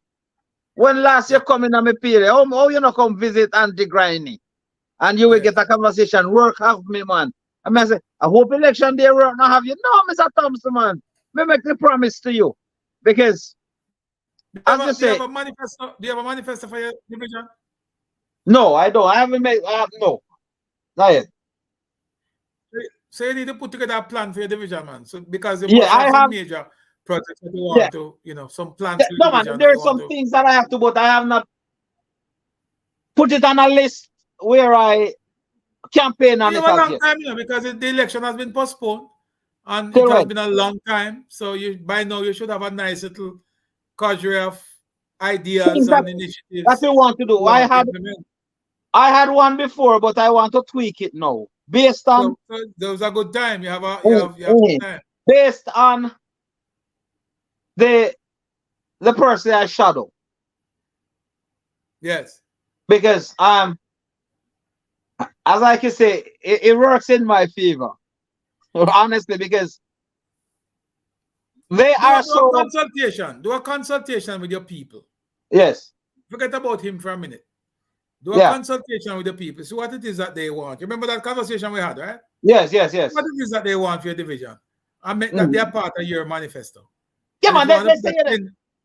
When last you come in on my period, how you not come visit Auntie Griney? And you will get a conversation. Work have me, man. I mean, I say, I hope election day work not have you. No, Mr. Thompson, man. Me make the promise to you. Because do you have a manifesto? Do you have a manifesto for your division? No, I don't. I haven't made no. Not yet. So you need to put together a plan for your division, man. So because you must have some major projects that you want to, some plans. No, man, there are some things that I have to, but I have not put it on a list where I campaign on it. A long time, because the election has been postponed, and it has been a long time. So by now you should have a nice little cadre of ideas and initiatives. That you want to do. I had one before, but I want to tweak it now. Based on so there was a good time. You have good time. Based on the person I shadow. Yes. Because as I can say, it works in my favor. Honestly, because they are so do a consultation with your people. Yes. Forget about him for a minute. Do a consultation with the people. See what it is that they want. You remember that conversation we had, right? Yes. What it is that they want for your division. And make that their part of your manifesto. Yeah, man, let's say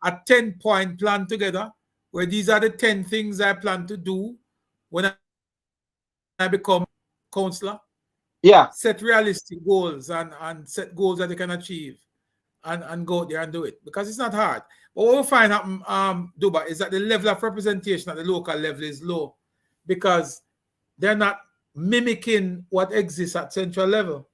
a 10-point plan together, where these are the 10 things I plan to do when I become councillor. Yeah. Set realistic goals and set goals that you can achieve and go out there and do it. Because it's not hard. What we'll find out, Duba, is that the level of representation at the local level is low because they're not mimicking what exists at central level.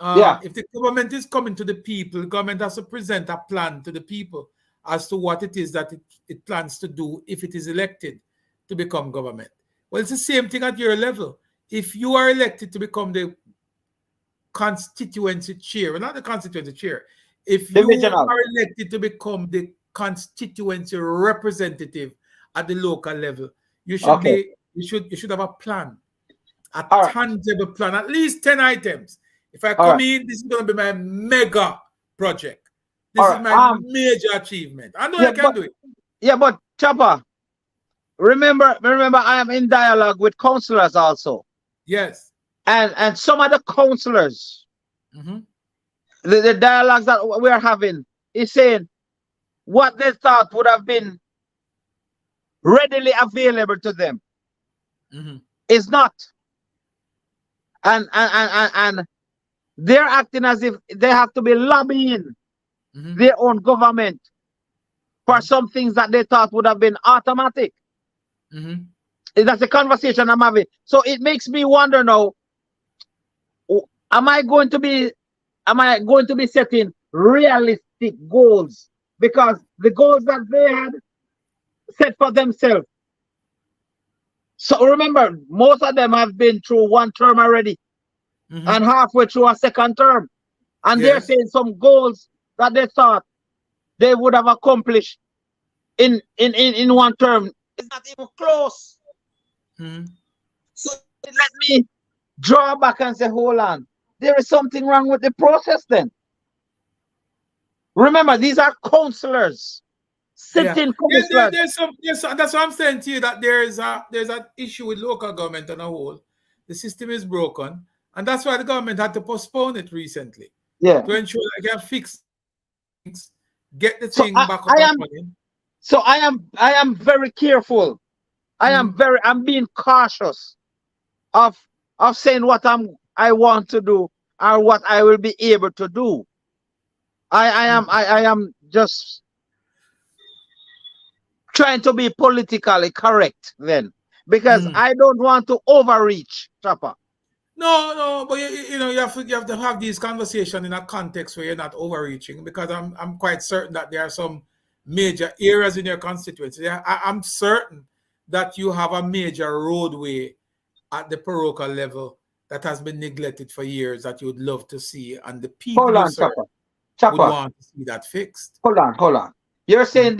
Yeah. If the government is coming to the people, the government has to present a plan to the people as to what it is that it plans to do if it is elected to become government. Well, it's the same thing at your level. If you are elected to become the constituency chair, or not the constituency chair, if you Divisional. are elected to become the constituency representative at the local level, you should Okay. you should have a plan, a All right. tangible plan, at least 10 items. If I All come right. in, this is going to be my mega project. This All is right. my major achievement. I know Yeah, I can do it. Yeah, but Chopper, remember, I am in dialogue with councillors also. Yes. And some of the councillors, Mm-hmm. the dialogues that we are having is saying what they thought would have been readily available to them Mm-hmm. is not. And they're acting as if they have to be lobbying Mm-hmm. their own government for some things that they thought would have been automatic. Mm-hmm. That's the conversation I'm having. So it makes me wonder now, am I going to be setting realistic goals? Because the goals that they had set for themselves. So remember, most of them have been through one term already, Mm-hmm. and halfway through a second term. And they're Yes. saying some goals that they thought they would have accomplished in one term. It's not even close. Mm-hmm. So let me draw back and say, hold on. There is something wrong with the process then. Remember, these are councillors, sitting councillors. There's that's what I'm saying to you, that there's an issue with local government on a whole. The system is broken, and that's why the government had to postpone it recently. Yeah. To ensure that they can fix things, get the So thing back up and running. So I am very careful. I'm being cautious of saying what I want to do or what I will be able to do. I am just trying to be politically correct then, because I don't want to overreach, Chopper. No, but you know, you have to have these conversations in a context where you're not overreaching, because I'm quite certain that there are some major areas in your constituency. I'm certain that you have a major roadway at the parochial level that has been neglected for years that you would love to see, and the people Hold you on, serve Chopper. would want to see that fixed. Hold on. You're saying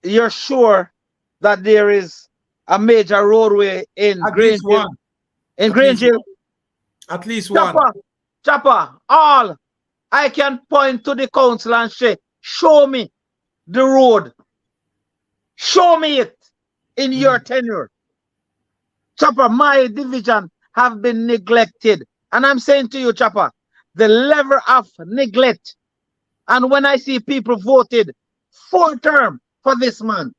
you're sure that there is a major roadway in Grangeville? In Grangeville? At least one. Chopper, all I can point to the council and say, show me the road. Show me it in your tenure. Chopper, my division have been neglected. And I'm saying to you, Chopper, the level of neglect. And when I see people voted full term for this man,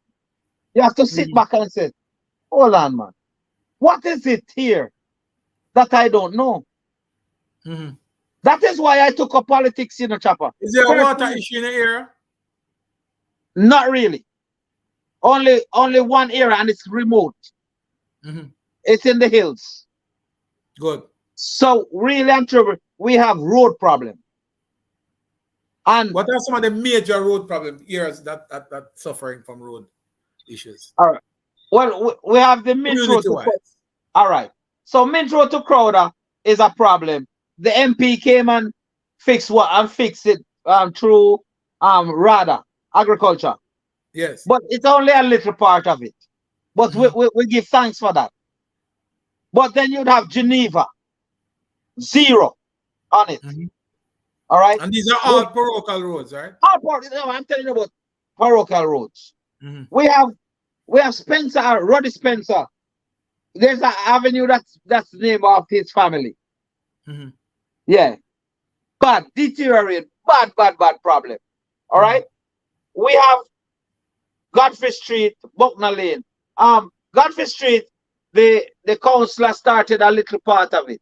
you have to sit back and say, hold on, man. What is it here that I don't know? That is why I took up politics, Chopper. Is there a water issue in the area? Not really. Only one area, and it's remote. It's in the hills. Good. So really and truly, we have road problem. And what are some of the major road problem areas that suffering from road issues? All right. Well, we have the Mint Road to Crowder. All right. So Mint Road to Crowder is a problem. The MP came and fixed it through RADA, agriculture. Yes. But it's only a little part of it. But we give thanks for that. But then you'd have Geneva, 0 on it. All right. And these are all parochial roads, right? I'm telling you about parochial roads. We have Spencer, Roddy Spencer. There's an avenue that's the name of his family. Yeah. Bad, deteriorate, bad problem. All right. We have Godfrey Street, Buckner Lane. Godfrey Street, the councillor started a little part of it.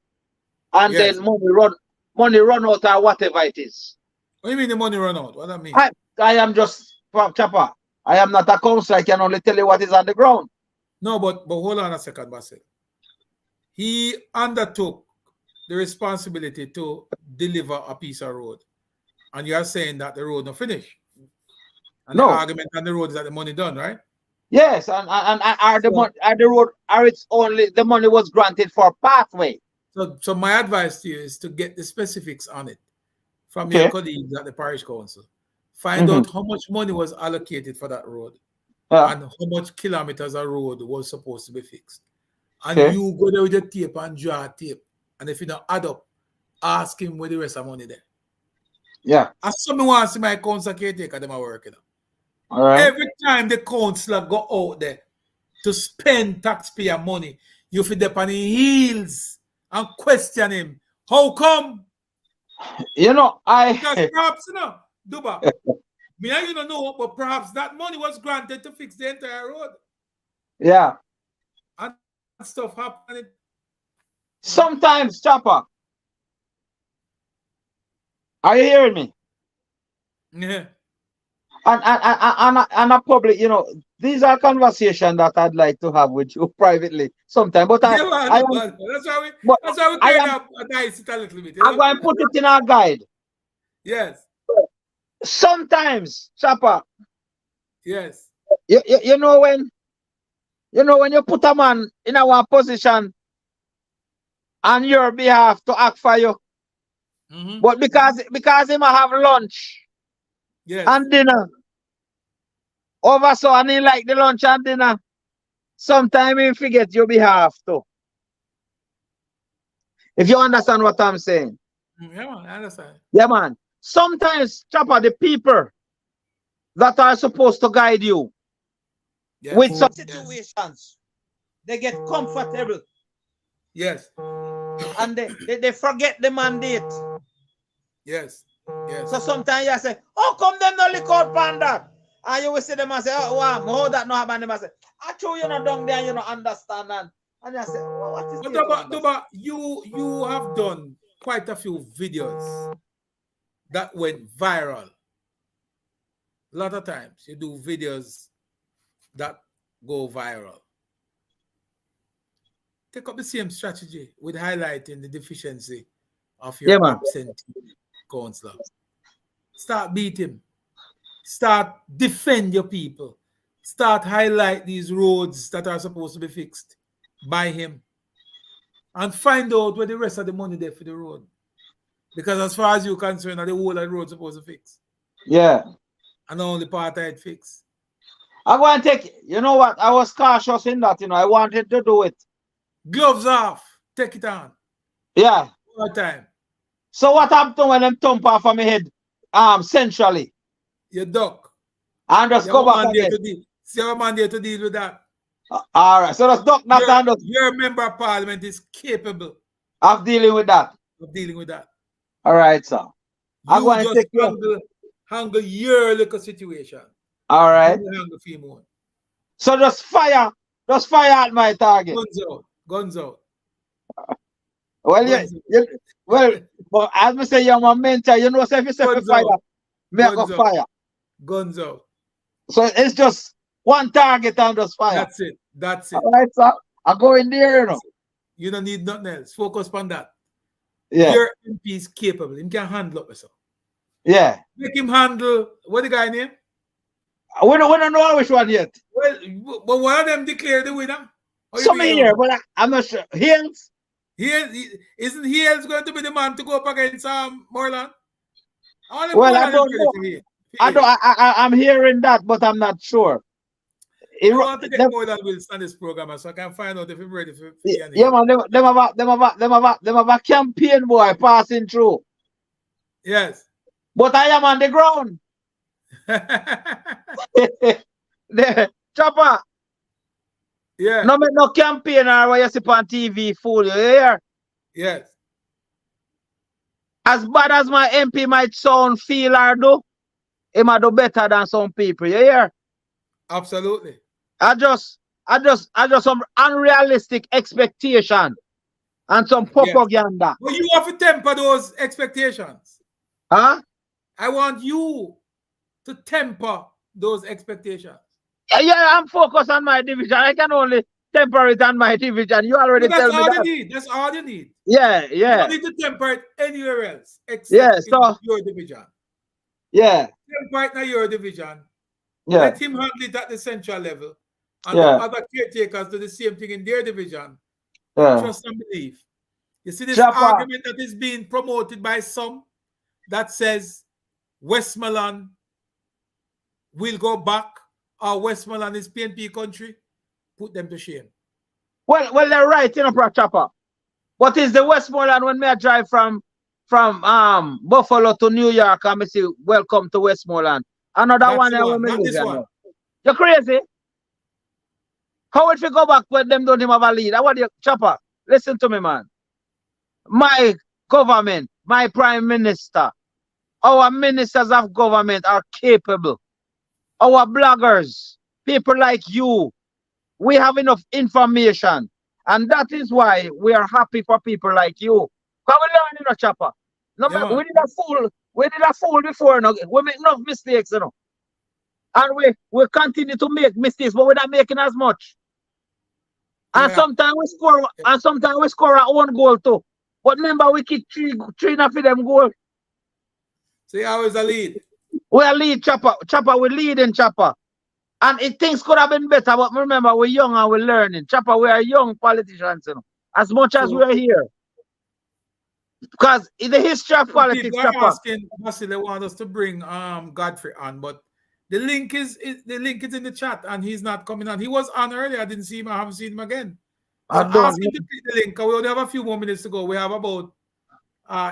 And then money run out or whatever it is. What do you mean the money run out? What do that mean? I am just Chopper. I am not a counselor. I can only tell you what is on the ground. No, but hold on a second, Bassett. He undertook the responsibility to deliver a piece of road. And you are saying that the road not finished. And No. the argument on the road is that the money done, right? Yes, and are the road, are it's only the money was granted for pathway. So my advice to you is to get the specifics on it from your colleagues at the parish council. Find out how much money was allocated for that road and how much kilometers of road was supposed to be fixed. And you go there with your tape and draw a tape. And if you don't add up, ask him where the rest of the money there. Yeah. As someone wants to see my council caretaker, them are working. All right. Every time the councillor go out there to spend taxpayer money, you feel up on his heels and question him. How come? You know, Because perhaps, you know, Duba, me and you don't know, but perhaps that money was granted to fix the entire road. Yeah. And stuff happened. Sometimes, Chopper. Are you hearing me? Yeah. And a public, you know, these are conversations that I'd like to have with you privately sometime. But that's why we kind of nice it a little bit. I'm going to put it in our guide. Yes. Sometimes, Chopper. Yes. You know when you put a man in our position on your behalf to act for you, but because he might have lunch and dinner over, so and he like the lunch and dinner, sometimes he forget your behalf too. If you understand what I'm saying. Yeah, man, I understand. Yeah, man. Sometimes, Chopper, the people that are supposed to guide you with some situations, they get comfortable. Yes. And they forget the mandate. Yes. Yes. So sometimes you say, "Oh, come them no lick out on that." And you will see them and say, "Oh, wow, how that no happen?" Them and say, "Actually, you know down there, you know understand." And you say, "Well, what is it?" Duba, you have done quite a few videos that went viral. A lot of times you do videos that go viral. Take up the same strategy with highlighting the deficiency of your absent councillor. Start beat him. Start defend your people. Start highlight these roads that are supposed to be fixed by him. And find out where the rest of the money there for the road. Because as far as you're concerned, the whole of the road supposed to fix. Yeah. And only part of it fix. I want to take, you know what? I was cautious in that, you know. I wanted to do it. Gloves off. Take it on. Yeah. All time. So what happened when them thump off of my head centrally? You duck. And just go back again. See our man there to deal with that. All right. So just duck that. Your member of parliament is capable of dealing with that. All right, sir. I'm going to take handle your little situation. All right. So just fire at my target. Guns out. Well, well, but as I say, you're my mentor. You know, so if you say fire, make a fire. Guns out. So it's just one target and just fire. That's it. All right, sir. I go in there, you know. You don't need nothing else. Focus on that. Yeah. Your MP is capable. He can handle it. So. Yeah. Make him handle. What the guy name? We don't know which one yet. Well, but one of them declared the winner. Some here, but I'm not sure. Hills? Isn't Hills going to be the man to go up against Moreland? Well, I don't know. I'm hearing that, but I'm not sure. I want to get Moreland Wilson on this program so I can find out if he's ready for yeah, man, them have a campaign boy passing through. Yes. But I am on the ground. Chopper. Yeah. No make no campaign or what you see on TV fool you hear? Yes. As bad as my MP might sound, feel or do, he might do better than some people, you hear? Absolutely. I just some unrealistic expectation and some propaganda. But you have to temper those expectations. Huh? I want you to temper those expectations. Yeah, I'm focused on my division. I can only temper it on my division. You already But that's tell me all you that. need. That's all you need. Yeah, You don't yeah, need to temper it anywhere else yeah. except in So, your division. yeah, Temper it in your division. yeah, Let him handle it at the central level, and the yeah, other caretakers do the same thing in their division. And yeah. trust and believe. You see this Chopper. argument that is being promoted by some that says Westmoreland will go back or Westmoreland is PNP country. Put them to shame. Well, they're right, you know, Pro Chopper. What is the Westmoreland when me I drive from Buffalo to New York and me say welcome to Westmoreland? Another That's one the here when one, me not live this here one. now. You're crazy? How if you go back when them don't even have a lead? I want you, Chopper. Listen to me, man. My government, my prime minister, our ministers of government are capable. Our bloggers, people like you, we have enough information. And that is why we are happy for people like you. Because we learn, you know, Chopper. No, Yeah, man. we did a fool before, no? We make enough mistakes, you know. And we continue to make mistakes, but we're not making as much. And Yeah. sometimes we score our own goal too. But remember, we keep three enough of them goal. See how is the lead? We are lead, Chopper. Chopper, we leading, Chopper. And things could have been better, but remember, we're young and we're learning. Chopper, we are young politicians, you know, as much as So we're here. Because in the history of some politics, people are Chopper, asking Basil, they want us to bring Godfrey on, but the link is in the chat and he's not coming on. He was on earlier. I didn't see him. I haven't seen him again. I So don't ask know. him to click the link. 'Cause we only have a few more minutes to go. We have about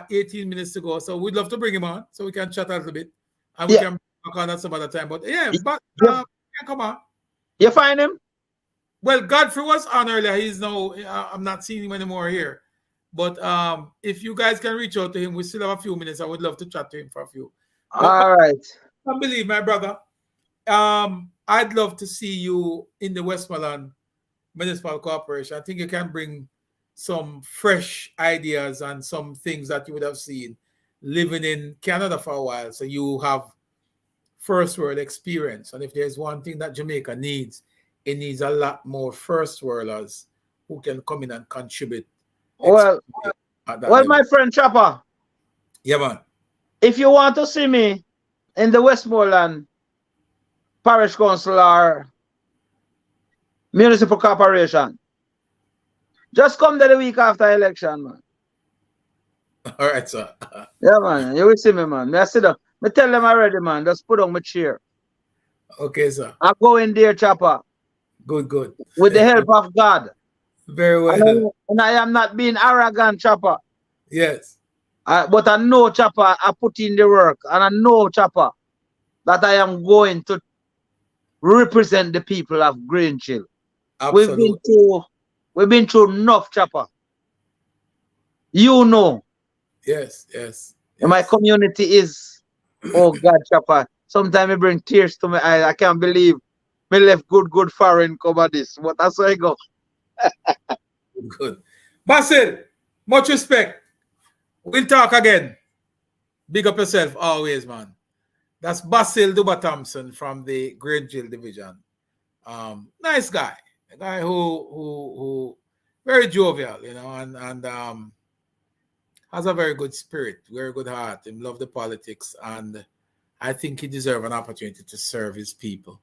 18 minutes to go. So we'd love to bring him on so we can chat a little bit and we Yeah. can talk on at some other time. But yeah, but Yeah. come on. You find him? Well, Godfrey was on earlier. He's no, I'm not seeing him anymore here. But if you guys can reach out to him, we still have a few minutes. I would love to chat to him for a few. But All right. I believe, my brother, I'd love to see you in the Westmoreland Municipal Corporation. I think you can bring some fresh ideas and some things that you would have seen living in Canada for a while. So you have first world experience. And if there's one thing that Jamaica needs, it needs a lot more first worlders who can come in and contribute. Well, At that well, level. my friend Chopper, Yeah, man. if you want to see me in the Westmoreland Parish Council or Municipal Corporation, just come there the week after election, man. All right, sir. Yeah, man. You will see me, man. I sit down. Me tell them already, man. Just put on my chair. Okay, sir. I go in there, Chopper, Good. with the help of God. Very well. And I am not being arrogant, Chopper. Yes. But I know, Chopper, I put in the work. And I know, Chopper, that I am going to represent the people of Green Chill. Absolutely. We've been through enough, Chopper. You know. Yes. And my community is, oh God, Chopper. Sometimes it bring tears to my eyes. I can't believe me left good foreign cover this. But that's where I go. Good. Basil, much respect. We'll talk again. Big up yourself always, man. That's Basil Duba Thompson from the Green Jill Division. Nice guy. A guy who very jovial, you know, and has a very good spirit, very good heart, and love the politics, and I think he deserves an opportunity to serve his people.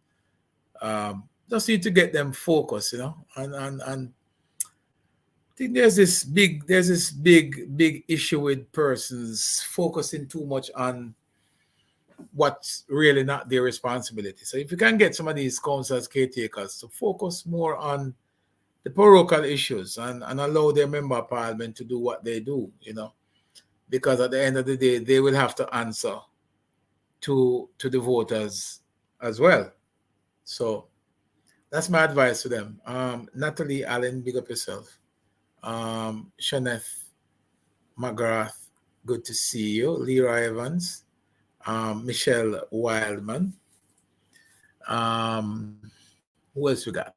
Just need to get them focused, you know, and I think there's this big issue with persons focusing too much on what's really not their responsibility. So if you can get some of these councils, caretakers to focus more on the parochial issues and allow their member of parliament to do what they do, you know, because at the end of the day, they will have to answer to the voters as well. So that's my advice to them. Natalie Allen, big up yourself. Shaneth McGrath, good to see you. Leroy Evans, Michelle Wildman. Who else we got?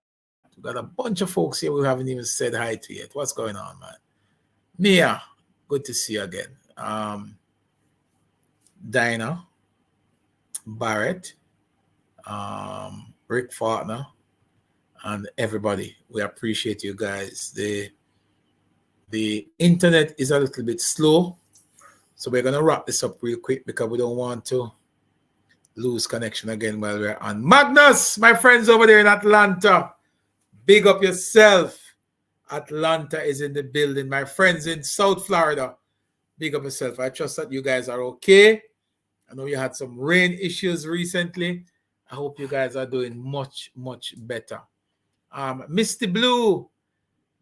We got a bunch of folks here we haven't even said hi to yet. What's going on, man? Mia, good to see you again. Dinah, Barrett, Rick Faulkner, and everybody. We appreciate you guys. The internet is a little bit slow, so we're gonna wrap this up real quick because we don't want to lose connection again while we're on. Magnus, my friends over there in Atlanta, big up yourself. Atlanta is in the building. My friends in South Florida, big up yourself. I trust that you guys are okay. I know you had some rain issues recently. I hope you guys are doing much, much better. Misty Blue,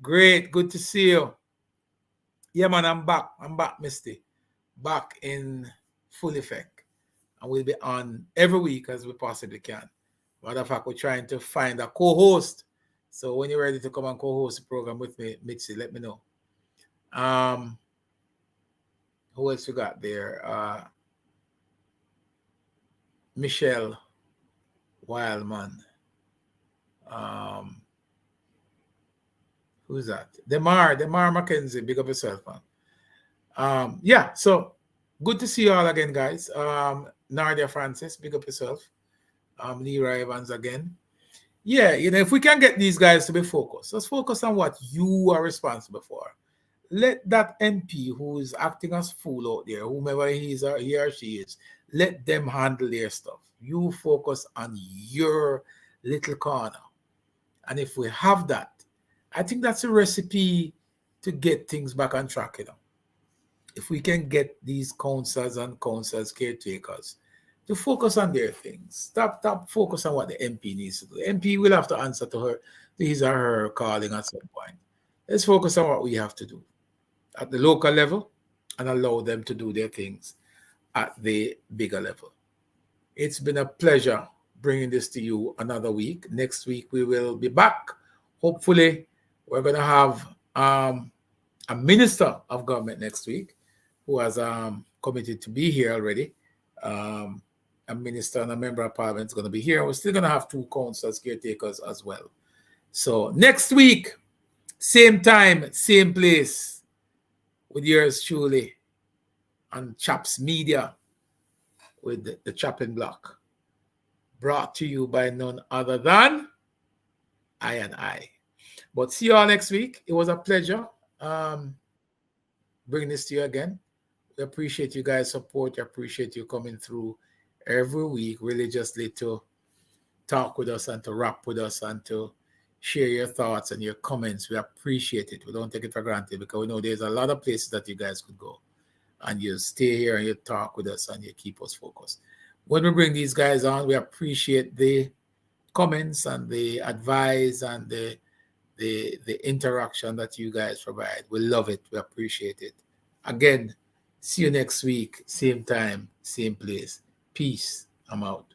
great, good to see you. Yeah, man, I'm back, Misty. Back in full effect. And we'll be on every week as we possibly can. Matter of fact, we're trying to find a co-host. So when you're ready to come and co-host the program with me, Mitzi, let me know. Who else you got there? Michelle Wildman. Who's that? Demar McKenzie, big up yourself, man. Yeah, so good to see you all again, guys. Nardia Francis, big up yourself. Leroy Evans again. Yeah, if we can get these guys to be focused, let's focus on what you are responsible for. Let that MP who is acting as fool out there, whomever he or she is, let them handle their stuff. You focus on your little corner. And if we have that, I think that's a recipe to get things back on track, If we can get these councils and councils caretakers to focus on their things. Stop focus on what the MP needs to do. The MP will have to answer to his or her calling at some point. Let's focus on what we have to do at the local level and allow them to do their things at the bigger level. It's been a pleasure bringing this to you another week. Next week, we will be back. Hopefully, we're going to have a minister of government next week who has committed to be here already. A minister and a member of parliament is going to be here. We're still going to have 2 councils, caretakers as well. So next week, same time, same place, with yours truly on Chaps Media with the Chopping Block. Brought to you by none other than I and I. But see you all next week. It was a pleasure bringing this to you again. We appreciate you guys' support. We appreciate you coming through every week religiously to talk with us and to rap with us and to share your thoughts and your comments. We appreciate it. We don't take it for granted because we know there's a lot of places that you guys could go. And you stay here and you talk with us and you keep us focused. When we bring these guys on, we appreciate the comments and the advice and the interaction that you guys provide. We love it. We appreciate it. Again, see you next week. Same time, same place. Peace. I'm out.